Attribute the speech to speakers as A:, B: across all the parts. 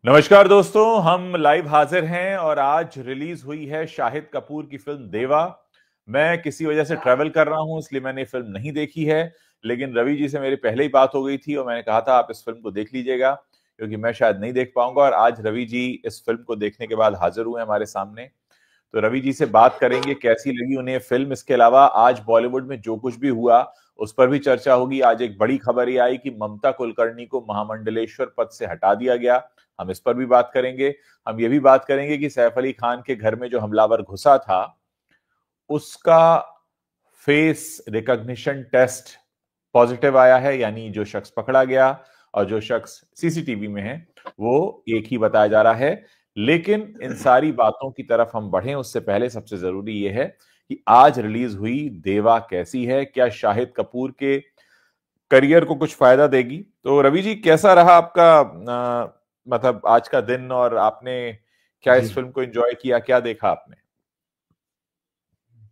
A: नमस्कार दोस्तों, हम लाइव हाजिर हैं और आज रिलीज हुई है शाहिद कपूर की फिल्म देवा। मैं किसी वजह से ट्रैवल कर रहा हूं, इसलिए मैंने फिल्म नहीं देखी है। लेकिन रवि जी से मेरी पहले ही बात हो गई थी और मैंने कहा था आप इस फिल्म को देख लीजिएगा, क्योंकि मैं शायद नहीं देख पाऊंगा। और आज रवि जी इस फिल्म को देखने के बाद हाजिर हुए हमारे सामने। तो रवि जी से बात करेंगे कैसी लगी उन्हें ये फिल्म। इसके अलावा आज बॉलीवुड में जो कुछ भी हुआ उस पर भी चर्चा होगी। आज एक बड़ी खबर ये आई कि ममता कुलकर्णी को महामंडलेश्वर पद से हटा दिया गया, हम इस पर भी बात करेंगे। हम ये भी बात करेंगे कि सैफ अली खान के घर में जो हमलावर घुसा था उसका फेस रिकॉग्निशन टेस्ट पॉजिटिव आया है, यानी जो शख्स पकड़ा गया और जो शख्स सीसीटीवी में है वो एक ही बताया जा रहा है। लेकिन इन सारी बातों की तरफ हम बढ़ें उससे पहले सबसे जरूरी यह है कि आज रिलीज हुई देवा कैसी है, क्या शाहिद कपूर के करियर को कुछ फायदा देगी। तो रवि जी, कैसा रहा आपका मतलब आज का दिन, और आपने क्या इस
B: जी।
A: फिल्म को एंजॉय किया, क्या देखा आपने?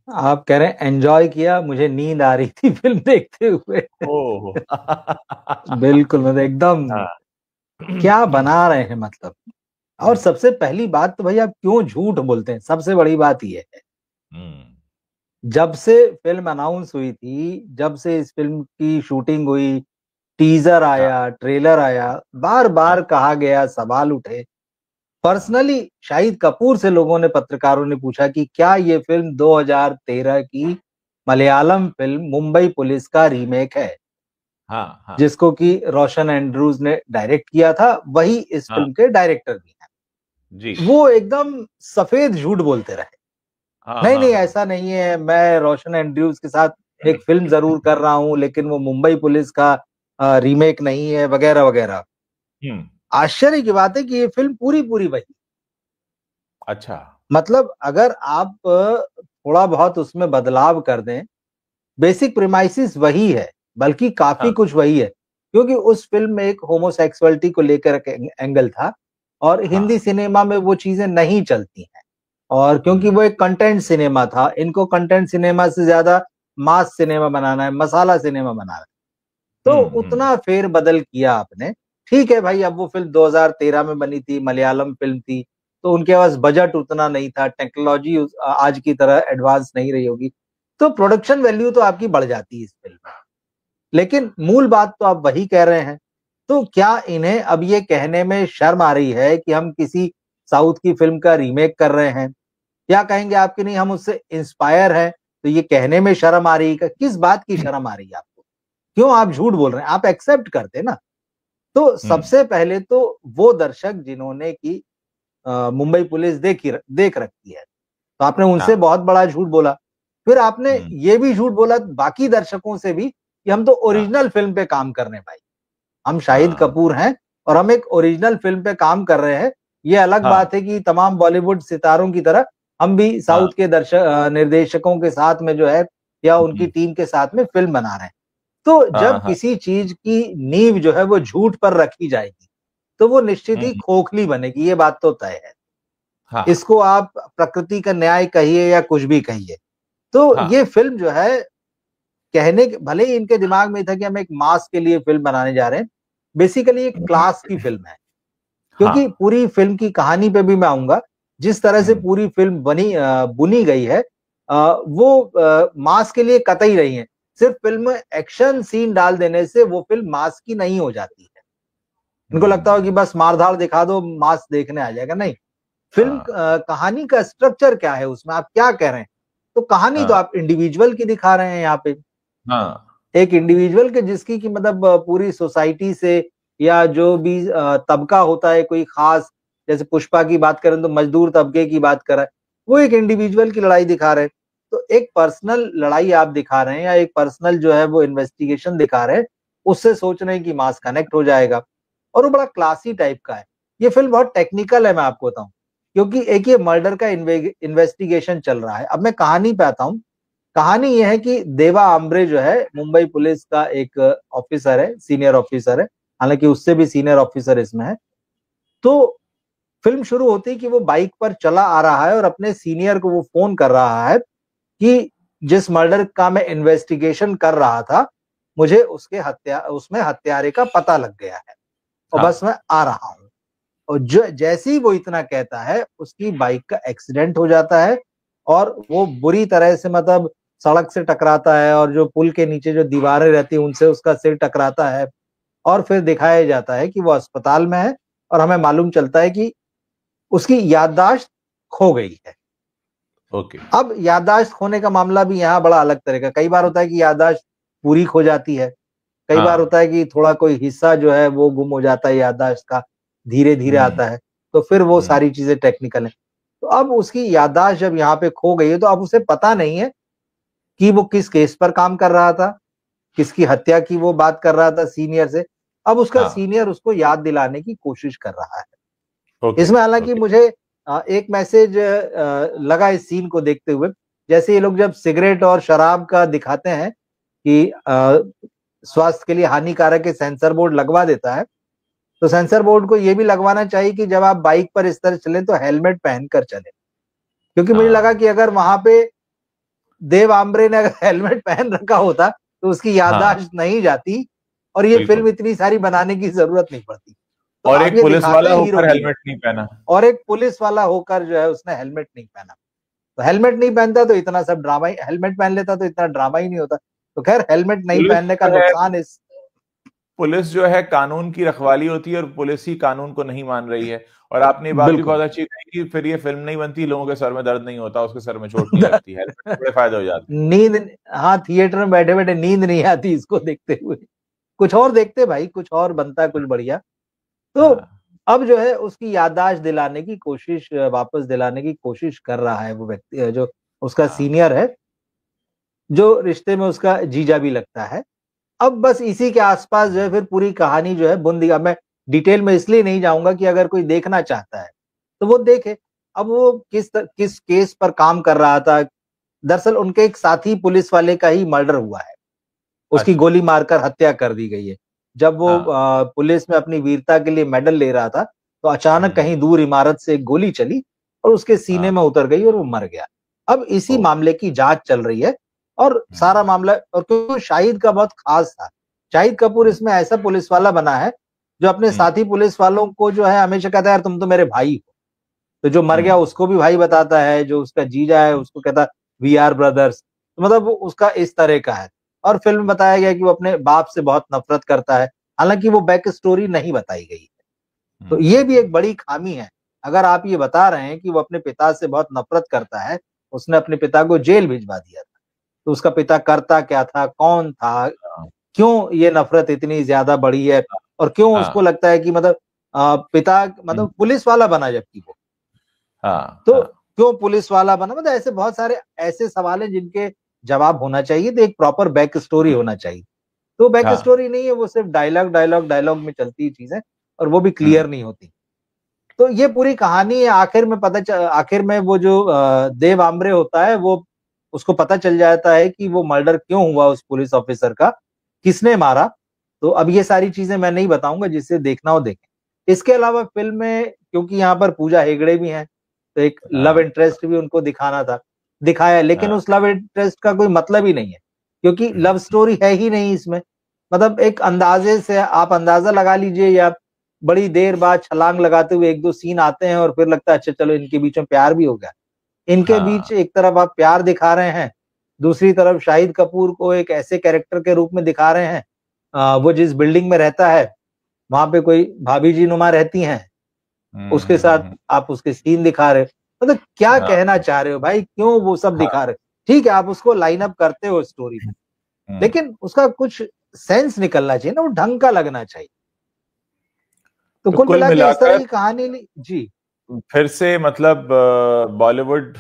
B: आप कह रहे हैं एंजॉय किया, मुझे नींद आ रही थी फिल्म देखते हुए।
A: ओह
B: बिल्कुल, मतलब एकदम
A: हाँ।
B: क्या बना रहे हैं मतलब। और सबसे पहली बात तो भाई, आप क्यों झूठ बोलते हैं, सबसे बड़ी बात ये है।
A: हम्म।
B: जब से फिल्म अनाउंस हुई थी, जब से इस फिल्म की शूटिंग हुई, टीजर
A: हाँ।
B: आया, ट्रेलर आया, बार
A: हाँ।
B: बार कहा गया, सवाल उठे। पर्सनली शाहिद कपूर से लोगों ने, पत्रकारों ने पूछा कि क्या ये फिल्म 2013 की मलयालम फिल्म मुंबई पुलिस का रीमेक है,
A: हाँ। हाँ।
B: जिसको कि रोशन एंड्रूज ने डायरेक्ट किया था, वही इस
A: हाँ।
B: फिल्म के डायरेक्टर भी
A: जी।
B: हैं। वो एकदम सफेद झूठ बोलते रहे।
A: हाँ।
B: नहीं
A: हाँ।
B: नहीं,
A: हाँ।
B: ऐसा नहीं है, मैं रोशन एंड्रूज के साथ एक फिल्म जरूर कर रहा हूं, लेकिन वो मुंबई पुलिस का रीमेक नहीं है, वगैरह वगैरह।
A: हम्म।
B: आश्चर्य की बात है कि ये फिल्म पूरी पूरी वही,
A: अच्छा।
B: मतलब अगर आप थोड़ा बहुत उसमें बदलाव कर दें, बेसिक प्रीमाइसिस वही है, बल्कि काफी
A: हाँ।
B: कुछ वही है। क्योंकि उस फिल्म में एक होमोसेक्सुअलिटी को लेकर एंगल था, और हिंदी
A: हाँ।
B: सिनेमा में वो चीजें नहीं चलती हैं। और क्योंकि
A: हम्म।
B: वो एक कंटेंट सिनेमा था, इनको कंटेंट सिनेमा से ज्यादा मास सिनेमा बनाना है, मसाला सिनेमा बनाना है। तो
A: हम्म।
B: उतना फेर बदल किया आपने। ठीक है भाई, अब वो फिल्म 2013 में बनी थी, मलयालम फिल्म थी, तो उनके पास बजट उतना नहीं था, टेक्नोलॉजी आज की तरह एडवांस नहीं रही होगी, तो प्रोडक्शन वैल्यू तो आपकी बढ़ जाती है इस फिल्म में। लेकिन मूल बात तो आप वही कह रहे हैं। तो क्या इन्हें अब ये कहने में शर्म आ रही है कि हम किसी साउथ की फिल्म का रीमेक कर रहे हैं? क्या कहेंगे आपकी, नहीं हम उससे इंस्पायर हैं, तो ये कहने में शर्म आ रही है? किस बात की शर्म आ रही है आपको? क्यों आप झूठ बोल रहे हैं? आप एक्सेप्ट करते ना। तो
A: हम्म।
B: सबसे पहले तो वो दर्शक जिन्होंने की मुंबई पुलिस देख रखी है, तो आपने उनसे
A: हाँ।
B: बहुत बड़ा झूठ बोला। फिर आपने
A: हम्म।
B: ये भी झूठ बोला बाकी दर्शकों से भी कि हम तो
A: हाँ।
B: ओरिजिनल फिल्म पे काम कर रहे हैं भाई, हम शाहिद
A: हाँ।
B: कपूर हैं और हम एक ओरिजिनल फिल्म पे काम कर रहे हैं। ये अलग
A: हाँ।
B: बात है कि तमाम बॉलीवुड सितारों की तरह हम भी
A: हाँ।
B: साउथ के निर्देशकों के साथ में जो है, या उनकी
A: हम्म।
B: टीम के साथ में फिल्म बना रहे हैं। तो
A: हाँ।
B: जब
A: हाँ।
B: किसी चीज की नींव जो है वो झूठ पर रखी जाएगी, तो वो निश्चित ही
A: हम्म।
B: खोखली बनेगी, ये बात तो तय है।
A: हाँ।
B: इसको आप प्रकृति का न्याय कहिए या कुछ भी कहिए। तो
A: हाँ।
B: ये फिल्म जो है, कहने भले ही इनके दिमाग में था कि हम एक मास के लिए फिल्म बनाने जा रहे हैं, बेसिकली एक क्लास की फिल्म है। क्योंकि
A: हाँ।
B: पूरी फिल्म की कहानी पे भी मैं आऊंगा, जिस तरह से
A: हम्म।
B: पूरी फिल्म बुनी गई है, वो मास के लिए कतई नहीं है। सिर्फ फिल्म में एक्शन सीन डाल देने से वो फिल्म मास की नहीं हो जाती है। इनको लगता हो कि
A: हम्म।
B: बस मारधाड़ दिखा दो, मास देखने आ जाएगा, नहीं। फिल्म
A: हाँ।
B: कहानी का स्ट्रक्चर क्या है, उसमें आप क्या कह रहे हैं? तो कहानी तो
A: हाँ।
B: आप इंडिविजुअल की दिखा रहे हैं यहाँ पे।
A: हाँ।
B: एक इंडिविजुअल के, जिसकी की मतलब पूरी सोसाइटी से, या जो भी तबका होता है कोई खास, जैसे पुष्पा की बात करें तो मजदूर तबके की बात करें, वो एक इंडिविजुअल की लड़ाई दिखा रहे हैं। तो एक पर्सनल लड़ाई आप दिखा रहे हैं, या एक पर्सनल जो है वो इन्वेस्टिगेशन दिखा रहे हैं, उससे सोच रहे हैं कि मास कनेक्ट हो जाएगा। और वो बड़ा क्लासी टाइप का है। ये फिल्म बहुत टेक्निकल है, मैं आपको बताऊं। क्योंकि एक ये मर्डर का इन्वेस्टिगेशन चल रहा है। अब मैं कहानी पे आता हूँ। कहानी यह है कि देवा आम्बरे जो है, मुंबई पुलिस का एक ऑफिसर है, सीनियर ऑफिसर है। हालांकि उससे भी सीनियर ऑफिसर इसमें है। तो फिल्म शुरू होती है कि वो बाइक पर चला आ रहा है और अपने सीनियर को वो फोन कर रहा है कि जिस मर्डर का मैं इन्वेस्टिगेशन कर रहा था, मुझे उसमें हत्यारे का पता लग गया है, और बस
A: हाँ।
B: मैं आ रहा हूं। और जो जैसे ही वो इतना कहता है उसकी बाइक का एक्सीडेंट हो जाता है और वो बुरी तरह से मतलब सड़क से टकराता है और जो पुल के नीचे जो दीवारें रहती हैं उनसे उसका सिर टकराता है और फिर दिखाया जाता है कि वो अस्पताल में है और हमें मालूम चलता है कि उसकी याददाश्त खो गई है।
A: ओके।
B: अब याददाश्त खोने का मामला भी यहाँ बड़ा अलग तरह का, कई बार होता है कि याददाश्त पूरी खो जाती है, कई बार होता है कि थोड़ा कोई हिस्सा जो है वो गुम हो जाता है याददाश्त का, धीरे धीरे आता है, तो फिर वो सारी चीजें टेक्निकल है। तो अब उसकी याददाश्त जब यहाँ पे खो गई है तो अब उसे पता नहीं है कि वो किस केस पर काम कर रहा था, किसकी हत्या की वो बात कर रहा था सीनियर से। अब उसका सीनियर उसको याद दिलाने की कोशिश कर रहा है। इसमें हालांकि मुझे एक मैसेज लगा इस सीन को देखते हुए, जैसे ये लोग जब सिगरेट और शराब का दिखाते हैं कि स्वास्थ्य के लिए हानिकारक है, सेंसर बोर्ड लगवा देता है, तो सेंसर बोर्ड को यह भी लगवाना चाहिए कि जब आप बाइक पर इस तरह चलें तो हेलमेट पहनकर चलें, क्योंकि मुझे लगा कि अगर वहां पे देव आम्रे ने अगर हेलमेट पहन रखा होता तो उसकी याददाश्त नहीं जाती और ये फिल्म इतनी सारी बनाने की जरूरत नहीं पड़ती। तो
A: और एक पुलिस वाला होकर हेलमेट नहीं पहना,
B: और एक पुलिस वाला होकर जो है उसने हेलमेट नहीं पहना, तो हेलमेट नहीं पहनता तो इतना सब ड्रामा ही, हेलमेट पहन लेता तो इतना ड्रामा ही नहीं होता। तो खैर हेलमेट नहीं पहनने का नुकसान इस
A: पुलिस जो है कानून की रखवाली होती है और पुलिस ही कानून को नहीं मान रही है। और आपने बात भी बहुत अच्छी कही कि फिर ये फिल्म नहीं बनती, लोगों के सर में दर्द नहीं होता, उसके सर में चोट नहीं लगती है, बड़े फायदे हो जाते हैं।
B: नींद, हाँ थिएटर में बैठे बैठे नींद नहीं आती इसको देखते हुए, कुछ और देखते भाई, कुछ और बनता कुछ बढ़िया। तो अब जो है उसकी याददाश्त दिलाने की कोशिश, वापस दिलाने की कोशिश कर रहा है वो व्यक्ति जो उसका सीनियर है, जो रिश्ते में उसका जीजा भी लगता है। अब बस इसी के आसपास जो है फिर पूरी कहानी जो है बुंदी, अब मैं डिटेल में इसलिए नहीं जाऊंगा कि अगर कोई देखना चाहता है तो वो देखे। अब वो किस केस पर काम कर रहा था, दरअसल उनके एक साथी पुलिस वाले का ही मर्डर हुआ है, उसकी गोली मारकर हत्या कर दी गई है। जब वो पुलिस में अपनी वीरता के लिए मेडल ले रहा था तो अचानक कहीं दूर इमारत से एक गोली चली और उसके सीने में उतर गई और वो मर गया। अब इसी मामले की जांच चल रही है और सारा मामला, और क्योंकि शाहिद का बहुत खास था, शाहिद कपूर इसमें ऐसा पुलिस वाला बना है जो अपने साथी पुलिस वालों को जो है हमेशा कहता है यार तुम तो मेरे भाई हो, तो जो मर गया उसको भी भाई बताता है, जो उसका जीजा है उसको कहता वी आर ब्रदर्स, तो मतलब वो उसका इस तरह का है। और फिल्म में बताया गया कि वो अपने बाप से बहुत नफरत करता है, हालांकि वो बैक स्टोरी नहीं बताई गई है। तो ये भी एक बड़ी खामी है, अगर आप ये बता रहे हैं कि वो अपने पिता से बहुत नफरत करता है, उसने अपने पिता को जेल भिजवा दिया था, तो उसका पिता करता क्या था, कौन था, क्यों ये नफरत इतनी ज्यादा बढ़ी है, और क्यों उसको लगता है कि मतलब पिता मतलब पुलिस वाला बना जबकि वो, तो क्यों पुलिस वाला बना, मतलब ऐसे बहुत सारे ऐसे सवाल हैं जिनके जवाब होना चाहिए। तो एक प्रॉपर बैक स्टोरी होना चाहिए, तो बैक स्टोरी नहीं है, वो सिर्फ डायलॉग डायलॉग डायलॉग में चलती चीजें और वो भी क्लियर नहीं होती। तो ये पूरी कहानी है, आखिर में वो जो देव आम्रे होता है वो, उसको पता चल जाता है कि वो मर्डर क्यों हुआ उस पुलिस ऑफिसर का, किसने मारा। तो अब ये सारी चीजें मैं नहीं बताऊंगा, जिससे देखना हो देखें। इसके अलावा फिल्म में क्योंकि यहाँ पर पूजा हेगड़े भी हैं, तो एक लव इंटरेस्ट भी उनको दिखाना था, दिखाया, लेकिन उस लव इंटरेस्ट का कोई मतलब ही नहीं है क्योंकि लव स्टोरी है ही नहीं इसमें। मतलब एक अंदाजे से आप अंदाजा लगा लीजिए, या बड़ी देर बाद छलांग लगाते हुए एक दो सीन आते हैं और फिर लगता है अच्छा चलो इनके बीच में प्यार भी हो गया। इनके बीच एक तरफ आप प्यार दिखा रहे हैं, दूसरी तरफ शाहिद कपूर को एक ऐसे कैरेक्टर के रूप में दिखा रहे हैं, वो जिस बिल्डिंग में रहता है वहां पे कोई भाभी जी नुमा रहती हैं, उसके साथ आप उसके सीन दिखा रहे हो, मतलब क्या कहना चाह रहे हो भाई, क्यों वो सब दिखा रहे हो। ठीक है आप उसको लाइन अप करते हो स्टोरी में, लेकिन उसका कुछ सेंस निकलना चाहिए ना, वो ढंग का लगना चाहिए। तो कुल मिला के इस तरह की कहानी जी।
A: फिर से मतलब बॉलीवुड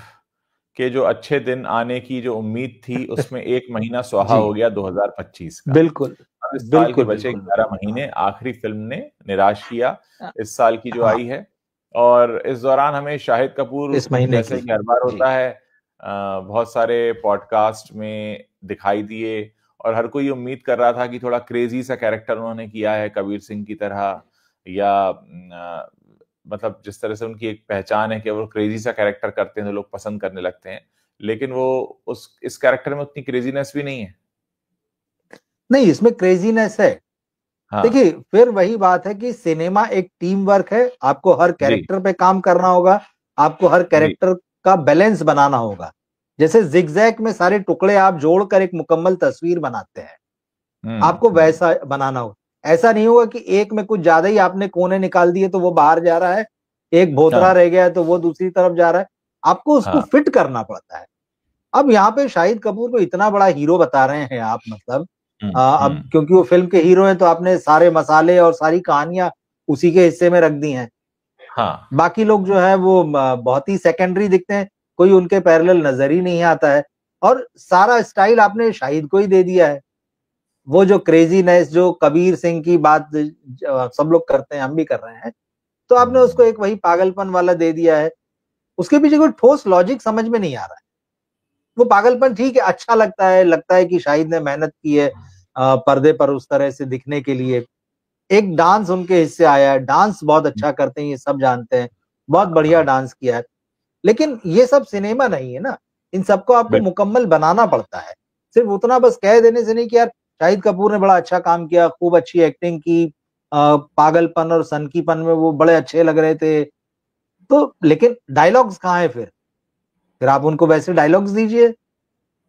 A: के जो अच्छे दिन आने की जो उम्मीद थी उसमें एक महीना सुहा हो गया 2025 का।
B: बिल्कुल
A: इस साल के बचे 11 महीने आखिरी फिल्म ने निराश किया इस साल की जो आई है। और इस दौरान हमें शाहिद कपूर, जैसे कि हर बार होता है, बहुत सारे पॉडकास्ट में दिखाई दिए और हर कोई उम्मीद कर रहा था कि थोड़ा क्रेजी सा कैरेक्टर उन्होंने किया है कबीर सिंह की तरह, या मतलब जिस तरह से उनकी एक पहचान है कि वो क्रेजी सा कैरेक्टर करते हैं तो लोग पसंद करने लगते हैं, लेकिन वो इस कैरेक्टर में उतनी क्रेजीनेस भी नहीं है।
B: नहीं, इसमें क्रेजीनेस है,
A: हाँ
B: देखिए फिर वही बात है कि सिनेमा एक टीम वर्क है, आपको हर
A: जी
B: कैरेक्टर पे काम करना होगा, आपको हर
A: जी।
B: कैरेक्टर का बैलेंस बनाना होगा। जैसे जिगजैग में सारे टुकड़े आप जोड़कर एक मुकम्मल तस्वीर बनाते हैं, आपको
A: हम्म।
B: वैसा बनाना होगा। ऐसा नहीं होगा कि एक में कुछ ज्यादा ही आपने कोने निकाल दिए तो वो बाहर जा रहा है, एक भोतरा
A: हाँ
B: रह गया है तो वो दूसरी तरफ जा रहा है, आपको उसको
A: हाँ।
B: फिट करना पड़ता है। अब यहाँ पे शाहिद कपूर को इतना बड़ा हीरो बता रहे हैं आप, मतलब अब
A: हम्म।
B: क्योंकि वो फिल्म के हीरो हैं तो आपने सारे मसाले और सारी कहानियां उसी के हिस्से में रख दी हैं।
A: हाँ।
B: बाकी लोग जो है वो बहुत ही सेकेंडरी दिखते हैं, कोई उनके पैरेलल नजर ही नहीं आता है, और सारा स्टाइल आपने शाहिद को ही दे दिया है। वो जो क्रेजीनेस जो कबीर सिंह की बात सब लोग करते हैं, हम भी कर रहे हैं, तो आपने उसको एक वही पागलपन वाला दे दिया है। उसके पीछे कोई ठोस लॉजिक समझ में नहीं आ रहा है। वो पागलपन ठीक है, अच्छा लगता है कि शाहिद ने मेहनत की है पर्दे पर उस तरह से दिखने के लिए। एक डांस उनके हिस्से आया है, डांस बहुत अच्छा करते हैं, ये सब जानते हैं, बहुत बढ़िया
A: हाँ
B: डांस किया है। लेकिन ये सब सिनेमा नहीं है ना, इन सबको आपको
A: बिल्कुल।
B: मुकम्मल बनाना पड़ता है। सिर्फ उतना बस कह देने से नहीं कि यार शाहिद कपूर ने बड़ा अच्छा काम किया, खूब अच्छी एक्टिंग की, पागलपन और सनकीपन में वो बड़े अच्छे लग रहे थे, तो लेकिन डायलॉग्स कहाँ है फिर आप उनको वैसे डायलॉग्स दीजिए।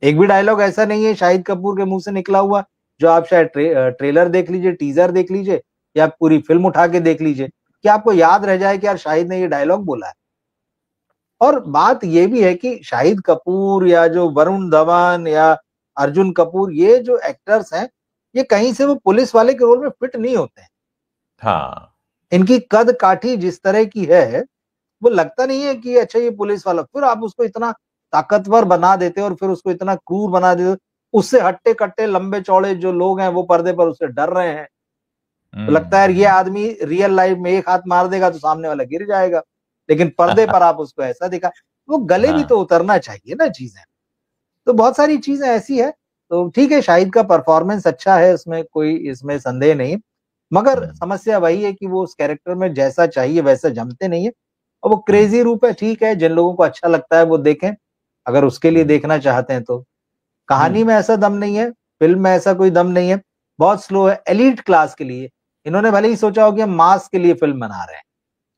B: एक भी डायलॉग ऐसा नहीं है शाहिद कपूर के मुंह से निकला हुआ जो आप शायद ट्रेलर देख लीजिए, टीजर देख लीजिए, या पूरी फिल्म उठा के देख लीजिए कि आपको याद रह जाए कि यार शाहिद ने ये डायलॉग बोला है। और बात ये भी है कि शाहिद कपूर या जो वरुण धवन या अर्जुन कपूर, ये जो एक्टर्स हैं, ये कहीं से वो पुलिस वाले के रोल में फिट नहीं होते हैं।
A: हाँ
B: इनकी कद काठी जिस तरह की है, वो लगता नहीं है कि अच्छा ये पुलिस वाला, फिर आप उसको इतना ताकतवर बना देते हो और फिर उसको इतना क्रूर बना देते हो, उससे हट्टे कट्टे लंबे चौड़े जो लोग हैं वो पर्दे पर उससे डर रहे हैं। तो लगता है यार ये
A: हम्म।
B: आदमी रियल लाइफ में एक हाथ मार देगा तो सामने वाला गिर जाएगा, लेकिन पर्दे पर आप उसको ऐसा दिखा, वो गले भी
A: हाँ।
B: तो उतरना चाहिए ना चीजें। तो बहुत सारी चीजें ऐसी है। तो ठीक है, शाहिद का परफॉर्मेंस अच्छा है, उसमें कोई इसमें संदेह नहीं, मगर
A: हम्म
B: समस्या वही है कि वो उस कैरेक्टर में जैसा चाहिए वैसा जमते नहीं है। और वो
A: हम्म
B: क्रेजी रूप है, ठीक है, जिन लोगों को अच्छा लगता है वो देखें, अगर उसके लिए
A: हम्म
B: देखना चाहते हैं तो। कहानी
A: हम्म
B: में ऐसा दम नहीं है, फिल्म में ऐसा कोई दम नहीं है, बहुत स्लो है एलीट क्लास के लिए। इन्होंने भले ही सोचा हो कि हम मास के लिए फिल्म बना रहे हैं,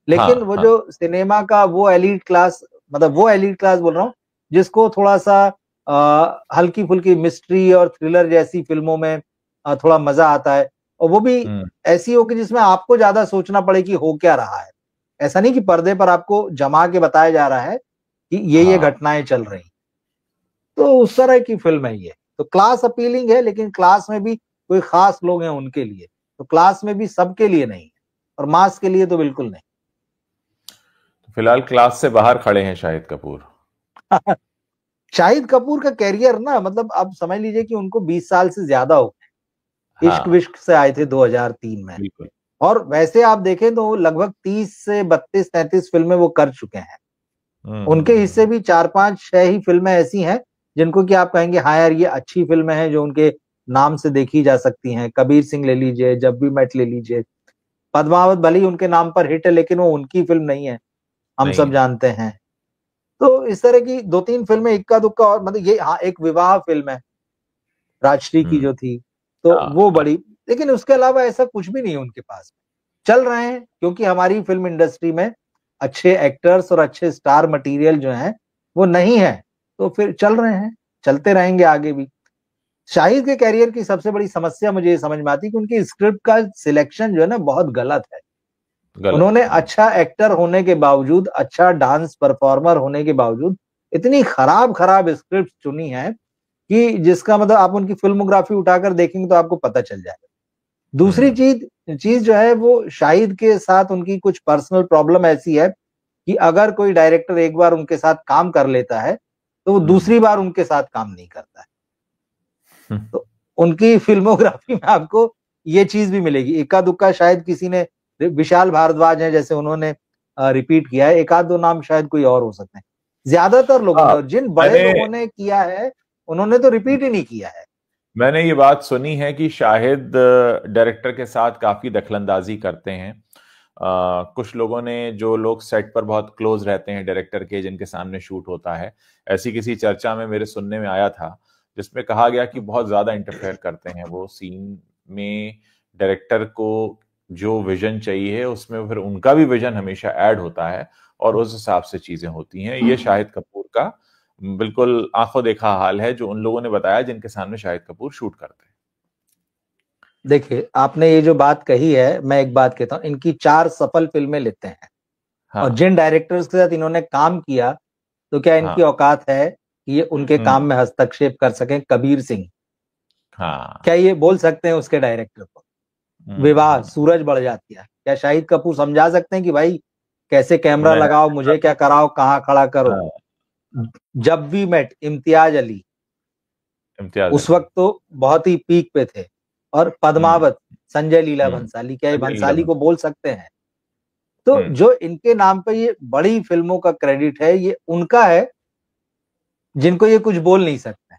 B: लेकिन
A: हाँ
B: वो
A: हाँ।
B: जो सिनेमा का वो एलीट क्लास, मतलब वो एलीट क्लास बोल रहा हूँ जिसको थोड़ा सा हल्की फुल्की मिस्ट्री और थ्रिलर जैसी फिल्मों में थोड़ा मजा आता है, और वो भी
A: हम्म
B: ऐसी हो कि जिसमें आपको ज्यादा सोचना पड़े कि हो क्या रहा है। ऐसा नहीं कि पर्दे पर आपको जमा के बताया जा रहा है कि ये
A: हाँ।
B: घटनाएं चल रही। तो उस तरह की फिल्म है ये। तो क्लास अपीलिंग है, लेकिन क्लास में भी कोई खास लोग हैं उनके लिए, तो क्लास में भी सबके लिए नहीं है, और मास के लिए तो बिल्कुल
A: तो फिलहाल क्लास से बाहर खड़े हैं शाहिद कपूर।
B: नहीं। शाहिद कपूर का कैरियर ना, मतलब आप समझ लीजिए कि उनको 20 साल से ज्यादा हो गए। इश्क
A: हाँ
B: विश्क से आए थे 2003 में,
A: बिल्कुल।
B: और वैसे आप देखें तो लगभग 30 से 32-33 फिल्में वो कर चुके हैं। उनके हिस्से
A: हम्म।
B: भी 4-5-6 ही फिल्में ऐसी हैं जिनको कि आप कहेंगे हाँ यार ये अच्छी फिल्में हैं, जो उनके नाम से देखी जा सकती हैं। कबीर सिंह ले लीजिए, जब भी मैट ले लीजिए, पद्मावत भले ही उनके नाम पर हिट है लेकिन वो उनकी फिल्म नहीं है, हम
A: नहीं
B: सब
A: है।
B: जानते हैं। तो इस तरह की 2-3 फिल्में इक्का दुक्का, और मतलब ये हाँ एक विवाह फिल्म है राजश्री की
A: हम्म।
B: जो थी, तो
A: हाँ
B: वो
A: हाँ।
B: बड़ी, लेकिन उसके अलावा ऐसा कुछ भी नहीं है उनके पास। चल रहे हैं क्योंकि हमारी फिल्म इंडस्ट्री में अच्छे एक्टर्स और अच्छे स्टार मटेरियल जो हैं वो नहीं है, तो फिर चल रहे हैं, चलते रहेंगे आगे भी। शाहिद के कैरियर की सबसे बड़ी समस्या मुझे ये समझ में आती है कि उनकी स्क्रिप्ट का सिलेक्शन जो है ना बहुत गलत है।
A: गलत
B: उन्होंने
A: है हाँ।
B: अच्छा एक्टर होने के बावजूद, अच्छा डांस परफॉर्मर होने के बावजूद इतनी खराब खराब स्क्रिप्ट चुनी है कि जिसका मतलब आप उनकी फिल्मोग्राफी उठाकर देखेंगे तो आपको पता चल जाएगा। दूसरी
A: हम्म
B: चीज चीज जो है वो शाहिद के साथ उनकी कुछ पर्सनल प्रॉब्लम ऐसी है कि अगर कोई डायरेक्टर एक बार उनके साथ काम कर लेता है तो वो
A: हम्म
B: दूसरी बार उनके साथ काम नहीं करता है।
A: हम्म।
B: तो उनकी फिल्मोग्राफी में आपको ये चीज भी मिलेगी। इक्का दुक्का शायद किसी ने, विशाल भारद्वाज है जैसे, उन्होंने रिपीट किया है, एक आध दो नाम शायद कोई और हो सकते हैं। ज्यादातर लोगों ने,
A: हाँ
B: और जिन बड़े
A: मैंने
B: लोगों ने किया है उन्होंने तो रिपीट ही नहीं किया है।
A: मैंने ये बात सुनी है कि शाहिद डायरेक्टर के साथ काफी दखलंदाजी करते हैं। कुछ लोगों ने, जो लोग सेट पर बहुत क्लोज रहते हैं डायरेक्टर के, जिनके सामने शूट होता है, ऐसी किसी चर्चा में मेरे सुनने में आया था जिसमें कहा गया कि बहुत ज्यादा इंटरफेयर करते हैं वो सीन में। डायरेक्टर को जो विजन चाहिए उसमें फिर उनका भी विजन हमेशा ऐड होता है और उस हिसाब से चीजें होती हैं। ये शाहिद कपूर का बिल्कुल आंखों देखा हाल है जो उन लोगों ने बताया जिनके सामने शाहिद कपूर शूट करते हैं।
B: देखिए, आपने ये जो बात कही है, मैं एक बात कहता हूँ, इनकी 4 सफल फिल्में लेते हैं।
A: हाँ,
B: और जिन डायरेक्टर्स के साथ इन्होंने काम किया, तो क्या इनकी
A: हाँ,
B: औकात है कि ये उनके काम में हस्तक्षेप कर सकें? कबीर सिंह,
A: हाँ,
B: क्या ये बोल सकते हैं उसके डायरेक्टर को? विवाह, सूरज बढ़ जाती है, क्या शाहिद कपूर समझा सकते हैं कि भाई कैसे कैमरा
A: मैं
B: लगाओ, मुझे क्या कराओ, कहाँ खड़ा करो?
A: हाँ,
B: जब वी मेट, इम्तियाज अली,
A: इम्तियाज
B: उस
A: अली,
B: वक्त तो बहुत ही पीक पे थे। और पद्मावत, संजय लीला भंसाली, क्या ये
A: संजय लीला
B: भंसाली को
A: भंसाली,
B: बोल सकते हैं? तो जो इनके नाम पे ये बड़ी फिल्मों का क्रेडिट है, ये उनका है जिनको ये कुछ बोल नहीं सकते।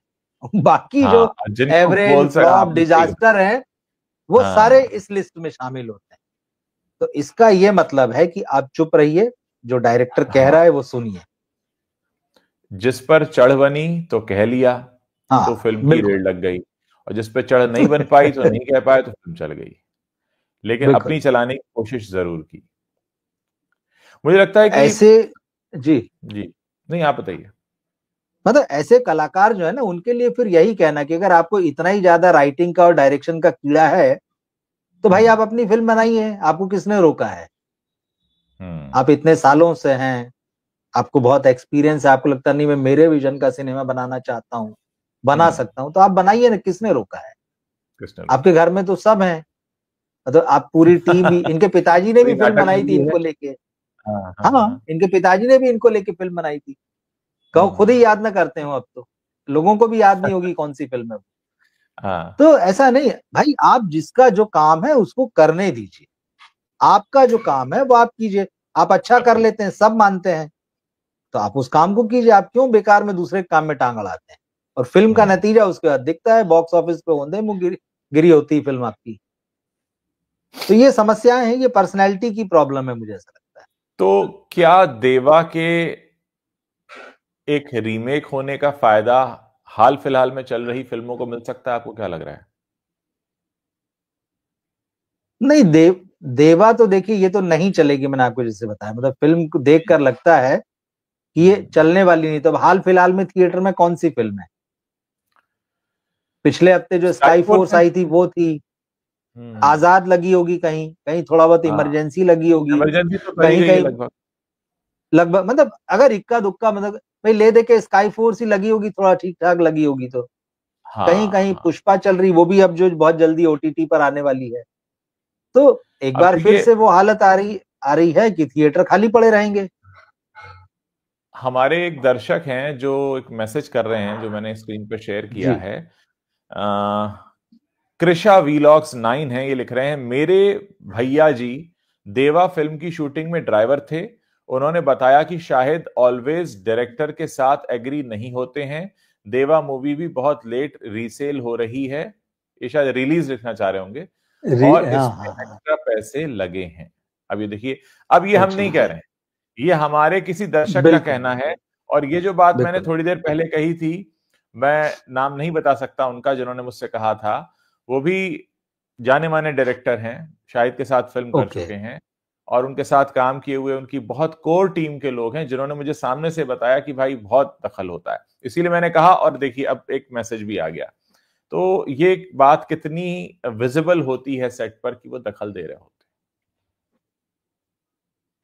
B: बाकी जो
A: हाँ, जिनको
B: एवरेज,
A: बोल सका
B: फ्लॉप,
A: आपने सही कहा।
B: डिजास्टर है, वो सारे
A: हाँ,
B: इस लिस्ट में शामिल होते हैं। तो इसका ये मतलब है कि आप चुप रहिए, जो डायरेक्टर कह
A: हाँ,
B: रहा है वो सुनिए।
A: जिस पर चढ़ बनी तो कह लिया तो
B: हाँ,
A: फिल्म की
B: बिल्कुल।
A: रेड लग गई, और जिस पे चढ़ नहीं बन पाई तो नहीं कह पाए तो फिल्म चल गई, लेकिन
B: बिल्कुल।
A: अपनी चलाने की कोशिश जरूर की। मुझे लगता है कि
B: ऐसे, जी,
A: जी, नहीं आप बताइए।
B: मतलब ऐसे कलाकार जो है ना, उनके लिए फिर यही कहना कि अगर आपको इतना ही ज्यादा राइटिंग का और डायरेक्शन का कीड़ा है, तो भाई आप अपनी फिल्म बनाइए, आपको किसने रोका है?
A: हम्म,
B: आप इतने सालों से हैं, आपको बहुत एक्सपीरियंस है, आपको लगता नहीं मैं मेरे विजन का सिनेमा बनाना चाहता हूँ, बना सकता हूँ, तो आप बनाइए ना, किसने रोका है?
A: किसने
B: आपके घर में तो सब हैं, मतलब आप पूरी टीम भी, इनके पिताजी ने
A: पूरी
B: भी फिल्म
A: नाटक
B: बनाई थी
A: मंडली है।
B: इनको लेके।
A: हाँ, हाँ,
B: हाँ,
A: हाँ,
B: इनके पिताजी ने भी इनको लेके फिल्म बनाई थी। कहो खुद
A: हम्म,
B: ही याद ना करते हो, अब तो लोगों को भी याद नहीं होगी कौन सी फिल्म है वो।
A: हाँ,
B: तो ऐसा नहीं है भाई, आप जिसका जो काम है उसको करने दीजिए, आपका जो काम है वो आप कीजिए। आप अच्छा कर लेते हैं, सब मानते हैं, तो आप उस काम को कीजिए। आप क्यों बेकार में दूसरे काम में टांग अड़ाते हैं? और फिल्म का
A: हम्म।
B: नतीजा उसके बाद दिखता है, बॉक्स ऑफिस पे औंधे मुंह गिरी होती है फिल्म आपकी। तो ये समस्याएं हैं, ये पर्सनैलिटी की प्रॉब्लम है, मुझे ऐसा लगता है।
A: तो क्या देवा के एक रीमेक होने का फायदा हाल फिलहाल में चल रही फिल्मों को मिल सकता है? आपको क्या लग रहा है?
B: नहीं, देवा तो देखिए, ये तो नहीं चलेगी, मैंने आपको जैसे बताया, मतलब फिल्म को देख कर लगता है कि ये चलने वाली नहीं। तो अब हाल फिलहाल में थिएटर में कौन सी फिल्म है? पिछले हफ्ते जो
A: स्काई
B: स्काई
A: फोर्स
B: फोर्स
A: है।
B: आई थी वो थी।
A: हम्म।
B: आजाद लगी होगी कहीं कहीं, थोड़ा बहुत
A: हाँ,
B: इमरजेंसी लगी होगी
A: इमरजेंसी तो कर ही
B: कहीं
A: गई है
B: कहीं,
A: लगभग।
B: लगभग, मतलब अगर इक्का दुक्का, मतलब भाई ले दे के स्काई फोर्स ही लगी होगी, थोड़ा ठीक ठाक लगी होगी। तो कहीं
A: हाँ,
B: कहीं
A: हाँ।
B: पुष्पा चल रही, वो भी अब जो बहुत जल्दी ओटीटी पर आने वाली है। तो एक
A: अब
B: बार फिर
A: देखिए,
B: से वो हालत आ रही है कि थिएटर खाली पड़े रहेंगे।
A: हमारे एक दर्शक हैं जो एक मैसेज कर रहे हैं जो मैंने स्क्रीन पे शेयर किया
B: जी,
A: है। कृषा वीलॉग्स 9 है, ये लिख रहे हैं, मेरे भैया जी देवा फिल्म की शूटिंग में ड्राइवर थे। उन्होंने बताया कि शाहिद ऑलवेज डायरेक्टर के साथ एग्री नहीं होते हैं। देवा मूवी भी बहुत लेट रीसेल हो रही है, ये शायद रिलीज लिखना चाह रहे होंगे, और
B: हाँ
A: इसमें
B: हाँ हाँ,
A: एक्स्ट्रा पैसे लगे हैं। अब ये देखिए, अब ये हम नहीं
B: अच्छा,
A: कह रहे हैं, ये हमारे किसी दर्शक का
B: बिल्कुल
A: कहना है। और ये जो बात मैंने
B: बिल्कुल।
A: थोड़ी देर पहले कही थी, मैं नाम नहीं बता सकता उनका जिन्होंने मुझसे कहा था, वो भी जाने माने डायरेक्टर हैं, शाहिद के साथ फिल्म कर
B: ओके,
A: चुके हैं, और उनके साथ काम किए हुए उनकी बहुत कोर टीम के लोग हैं जिन्होंने मुझे सामने से बताया कि भाई बहुत दखल होता है। इसीलिए मैंने कहा, और देखिए अब एक मैसेज भी आ गया। तो ये बात कितनी विजिबल होती है सेट पर कि वो दखल दे रहे होते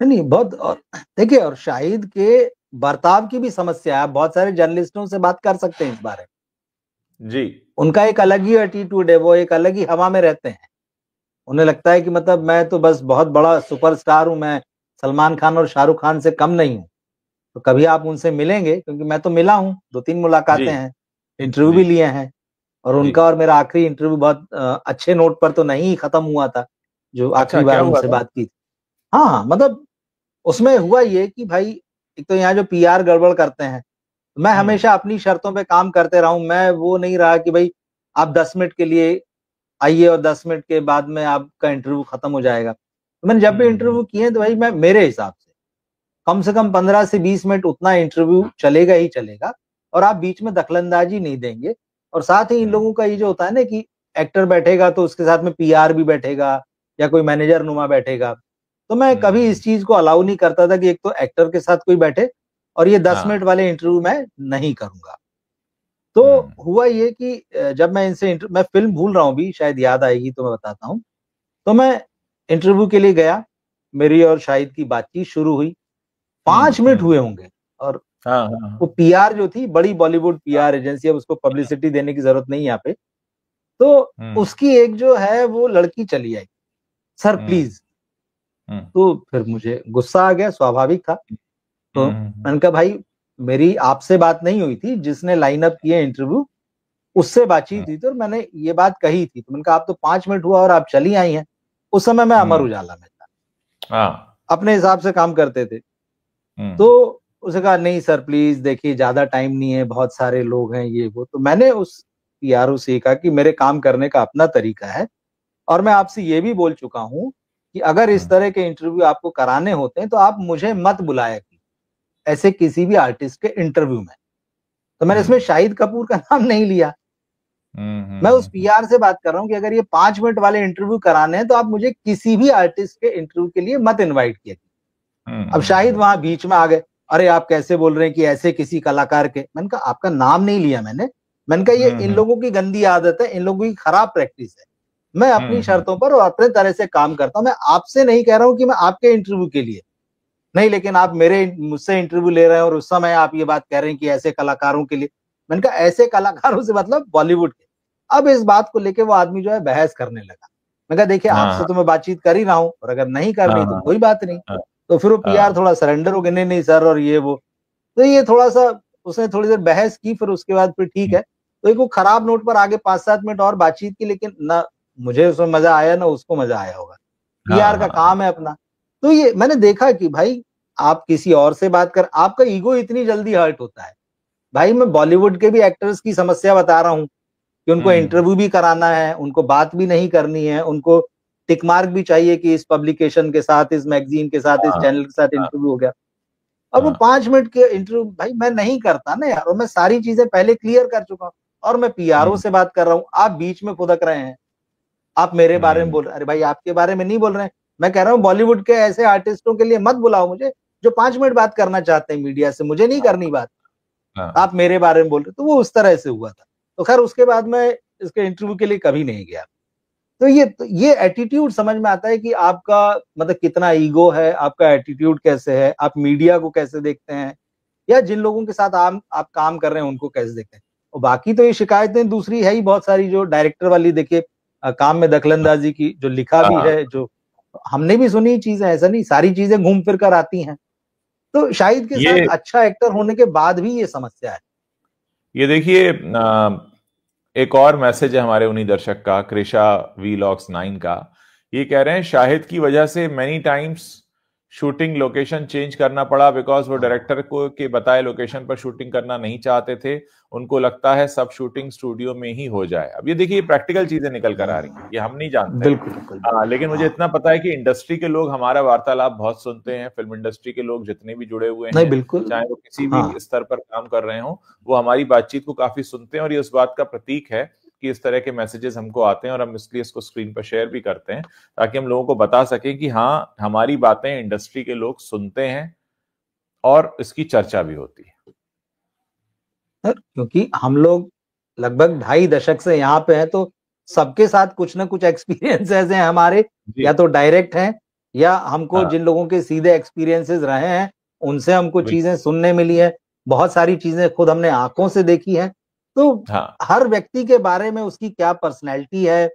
B: नहीं बहुत। और देखिए, और शाहिद के बर्ताव की भी समस्या है। आप बहुत सारे जर्नलिस्टों से बात कर सकते हैं इस बारे
A: हैं। जी।
B: में, उनका एक अलग ही एटीट्यूड है, वो एक अलग ही हवा में रहते हैं। उन्हें लगता है कि मतलब मैं तो बस बहुत बड़ा सुपरस्टार हूं, मैं सलमान खान और शाहरुख खान से कम नहीं हूं। तो कभी आप उनसे मिलेंगे, क्योंकि मैं तो मिला हूं, 2-3
A: जी।
B: मुलाकातें हैं, इंटरव्यू
A: जी।
B: भी लिए हैं। और
A: जी।
B: उनका और मेरा आखिरी इंटरव्यू बहुत अच्छे नोट पर तो नहीं खत्म हुआ था, जो
A: अच्छा,
B: आखिरी
A: क्या
B: बार
A: हुआ
B: उनसे
A: था?
B: बात की थी। हाँ हाँ, मतलब उसमें हुआ ये कि भाई, एक तो यहाँ जो पीआर गड़बड़ करते हैं, मैं
A: हम्म।
B: हमेशा अपनी शर्तों पे काम करते रहा हूं। मैं वो नहीं रहा कि भाई आप 10 मिनट के लिए आइए और 10 मिनट के बाद में आपका इंटरव्यू खत्म हो जाएगा। तो मैंने जब भी
A: हम्म।
B: इंटरव्यू किए, तो भाई मैं मेरे हिसाब से कम 15 से 20 मिनट उतना इंटरव्यू चलेगा ही चलेगा, और आप बीच में दखलंदाजी नहीं देंगे। और साथ ही इन
A: हम्म।
B: लोगों का ये जो होता है ना कि एक्टर बैठेगा तो उसके साथ में पीआर भी बैठेगा या कोई मैनेजर नुमा बैठेगा। तो मैं कभी इस चीज को अलाउ नहीं करता था कि एक तो एक्टर के साथ कोई बैठे और ये 10 मिनट वाले इंटरव्यू मैं नहीं करूंगा। तो हुआ ये कि जब मैं इनसे मैं फिल्म भूल रहा हूँ अभी, शायद याद आएगी तो मैं बताता हूँ। तो मैं इंटरव्यू के लिए गया, मेरी और शाहिद की बातचीत शुरू हुई, 5 मिनट हुए होंगे और वो पीआर जो थी, बड़ी बॉलीवुड पीआर एजेंसी, अब उसको पब्लिसिटी देने की जरूरत नहीं यहाँ पे, तो उसकी एक जो है वो लड़की चली आई, सर प्लीज। तो फिर मुझे गुस्सा आ गया, स्वाभाविक था। तो मैंने कहा भाई मेरी आपसे बात नहीं हुई थी, जिसने लाइनअप किए इंटरव्यू उससे बातचीत हुई थी और मैंने ये बात कही थी। तो मैंने कहा आप तो 5 मिनट हुआ और आप चली आई हैं। उस समय मैं अमर उजाला में था, अपने हिसाब से काम करते थे। तो उसने कहा नहीं सर प्लीज देखिए ज्यादा टाइम नहीं है, बहुत सारे लोग हैं ये वो। तो मैंने उस पीआरओ से कहा कि मेरे काम करने का अपना तरीका है और मैं आपसे ये भी बोल चुका हूं कि अगर इस तरह के इंटरव्यू आपको कराने होते हैं तो आप मुझे मत बुलाया ऐसे किसी भी आर्टिस्ट के इंटरव्यू में। तो मैंने इसमें शाहिद कपूर का नाम नहीं लिया। मैं उस पीआर से बात कर रहा हूं कि अगर ये 5 मिनट वाले इंटरव्यू कराने हैं तो आप मुझे किसी भी आर्टिस्ट के इंटरव्यू के लिए मत इनवाइट किया। अब शाहिद वहां बीच में आ गए, अरे आप कैसे बोल रहे हैं कि ऐसे किसी कलाकार के। मैंने कहा आपका नाम नहीं लिया मैंने कहा ये इन लोगों की गंदी आदत है, इन लोगों की खराब प्रैक्टिस है। मैं अपनी शर्तों पर और अपने तरह से काम करता हूं। मैं आपसे नहीं कह रहा हूं कि मैं आपके इंटरव्यू के लिए नहीं, लेकिन आप मुझसे इंटरव्यू ले रहे हैं और उस समय आप ये बात कह रहे हैं कि ऐसे कलाकारों के लिए। मैंने कहा ऐसे कलाकारों से मतलब बॉलीवुड के। अब इस बात को लेके वो आदमी जो है बहस करने लगा। मैं कहा देखिए आपसे तो मैं बातचीत कर ही रहा हूँ और अगर नहीं करनी तो कोई बात नहीं। तो फिर वो पीआर थोड़ा सरेंडर हो गया, नहीं नहीं सर और ये वो। तो ये थोड़ा सा उसने थोड़ी देर बहस की, फिर उसके बाद फिर ठीक है। तो एक वो खराब नोट पर आगे 5-7 मिनट और बातचीत की, लेकिन ना मुझे उसमें मजा आया ना उसको मजा आया होगा। पीआर का काम है अपना। तो ये मैंने देखा कि भाई आप किसी और से बात कर, आपका ईगो इतनी जल्दी हर्ट होता है। भाई मैं बॉलीवुड के भी एक्टर्स की समस्या बता रहा हूँ कि उनको इंटरव्यू भी कराना है, उनको बात भी नहीं करनी है, उनको टिक मार्क भी चाहिए कि इस पब्लिकेशन के साथ, इस मैगजीन के साथ, इस चैनल के साथ इंटरव्यू हो गया। अब वो 5 मिनट के इंटरव्यू भाई मैं नहीं करता ना यार, और मैं सारी चीजें पहले क्लियर कर चुका हूँ और मैं पीआरओ से बात कर रहा हूँ। आप बीच में खुदक रहे हैं, आप मेरे बारे में बोल रहे हैं। अरे भाई आपके बारे में नहीं बोल रहे हैं, मैं कह रहा हूँ बॉलीवुड के ऐसे आर्टिस्टों के लिए मत बुलाओ मुझे जो 5 मिनट बात करना चाहते हैं मीडिया से, मुझे नहीं करनी बात। आप मेरे बारे में बोल रहे। तो वो उस तरह से हुआ था। तो खैर उसके बाद मैं इसके इंटरव्यू के लिए कभी नहीं गया। तो ये एटीट्यूड समझ में आता है कि आपका मतलब कितना ईगो है, आपका एटीट्यूड कैसे है, आप मीडिया को कैसे देखते हैं या जिन लोगों के साथ आप काम कर रहे हैं उनको कैसे देखते हैं। और बाकी तो ये शिकायतें दूसरी है ही बहुत सारी, जो डायरेक्टर वाली देखिए काम में दखलंदाजी की जो लिखा भी है, जो हमने भी सुनी चीजें, ऐसा नहीं सारी चीजें घूम फिर कर आती हैं। तो शाहिद के साथ अच्छा एक्टर होने के बाद भी ये समस्या है।
A: ये देखिए एक और मैसेज है हमारे उन्हीं दर्शक का, कृषा वीलॉग्स 9 का। ये कह रहे हैं शाहिद की वजह से many times shooting location change करना पड़ा बिकॉज वो डायरेक्टर को के बताए लोकेशन पर शूटिंग करना नहीं चाहते थे। उनको लगता है सब शूटिंग स्टूडियो में ही हो जाए। अब ये देखिए प्रैक्टिकल चीजें निकल कर आ रही हैं, ये हम नहीं जानते।
B: बिल्कुल।
A: लेकिन मुझे इतना पता है कि इंडस्ट्री के लोग हमारा वार्तालाप बहुत सुनते हैं। फिल्म इंडस्ट्री के लोग जितने भी जुड़े हुए हैं, चाहे वो किसी भी स्तर पर काम कर रहे हो, वो हमारी बातचीत को काफी सुनते हैं और ये उस बात का प्रतीक है कि इस तरह के मैसेजेस हमको आते हैं और हम इसलिए इसको स्क्रीन पर शेयर भी करते हैं ताकि हम लोगों को बता सकें कि हाँ हमारी बातें इंडस्ट्री के लोग सुनते हैं और इसकी चर्चा भी होती है।
B: क्योंकि हम लोग लगभग 2.5 दशक से यहाँ पे हैं, तो सबके साथ कुछ ना कुछ एक्सपीरियंसेस हैं हमारे, या तो डायरेक्ट हैं या हमको जिन लोगों के सीधे एक्सपीरियंसेस रहे हैं उनसे हमको चीजें सुनने मिली है। बहुत सारी चीजें खुद हमने आंखों से देखी है। तो हर व्यक्ति के बारे में उसकी क्या पर्सनैलिटी है,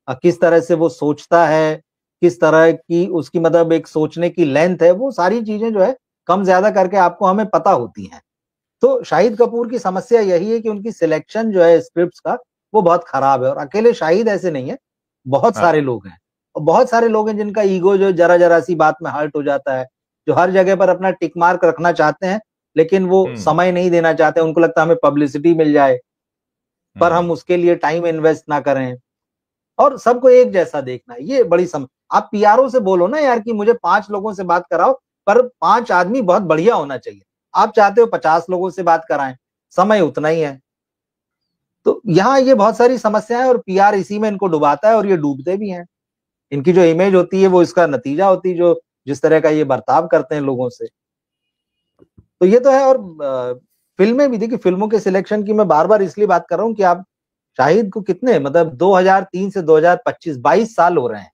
B: किस तरह से वो सोचता है, किस तरह की उसकी मतलब एक सोचने की लेंथ है, वो सारी चीजें जो है कम ज्यादा करके आपको हमें पता होती हैं। तो शाहिद कपूर की समस्या यही है कि उनकी सिलेक्शन जो है स्क्रिप्ट्स का वो बहुत खराब है। और अकेले शाहिद ऐसे नहीं है, बहुत सारे लोग हैं, और बहुत सारे लोग हैं जिनका ईगो जो जरा जरा सी बात में हर्ट हो जाता है, जो हर जगह पर अपना टिक मार्क रखना चाहते हैं लेकिन वो समय नहीं देना चाहते। उनको लगता है हमें पब्लिसिटी मिल जाए पर हम उसके लिए टाइम इन्वेस्ट ना करें और सबको एक जैसा देखना है। ये बड़ी आप पीआरओ से बोलो ना यार कि मुझे 5 लोगों से बात कराओ, पर 5 आदमी बहुत बढ़िया होना चाहिए। आप चाहते हो 50 लोगों से बात कराएं, समय उतना ही है। तो यहाँ ये बहुत सारी समस्याएं, और पीआर इसी में इनको डुबाता है, और ये डूबते भी हैं। इनकी जो इमेज होती है वो इसका नतीजा होती है, जो जिस तरह का ये बर्ताव करते हैं लोगों से। तो ये तो है। और फिल्में भी, देखिए फिल्मों के सिलेक्शन की मैं बार बार इसलिए बात कर रहा हूँ कि आप शाहिद को कितने, मतलब 2003 से 2025 22 साल हो रहे हैं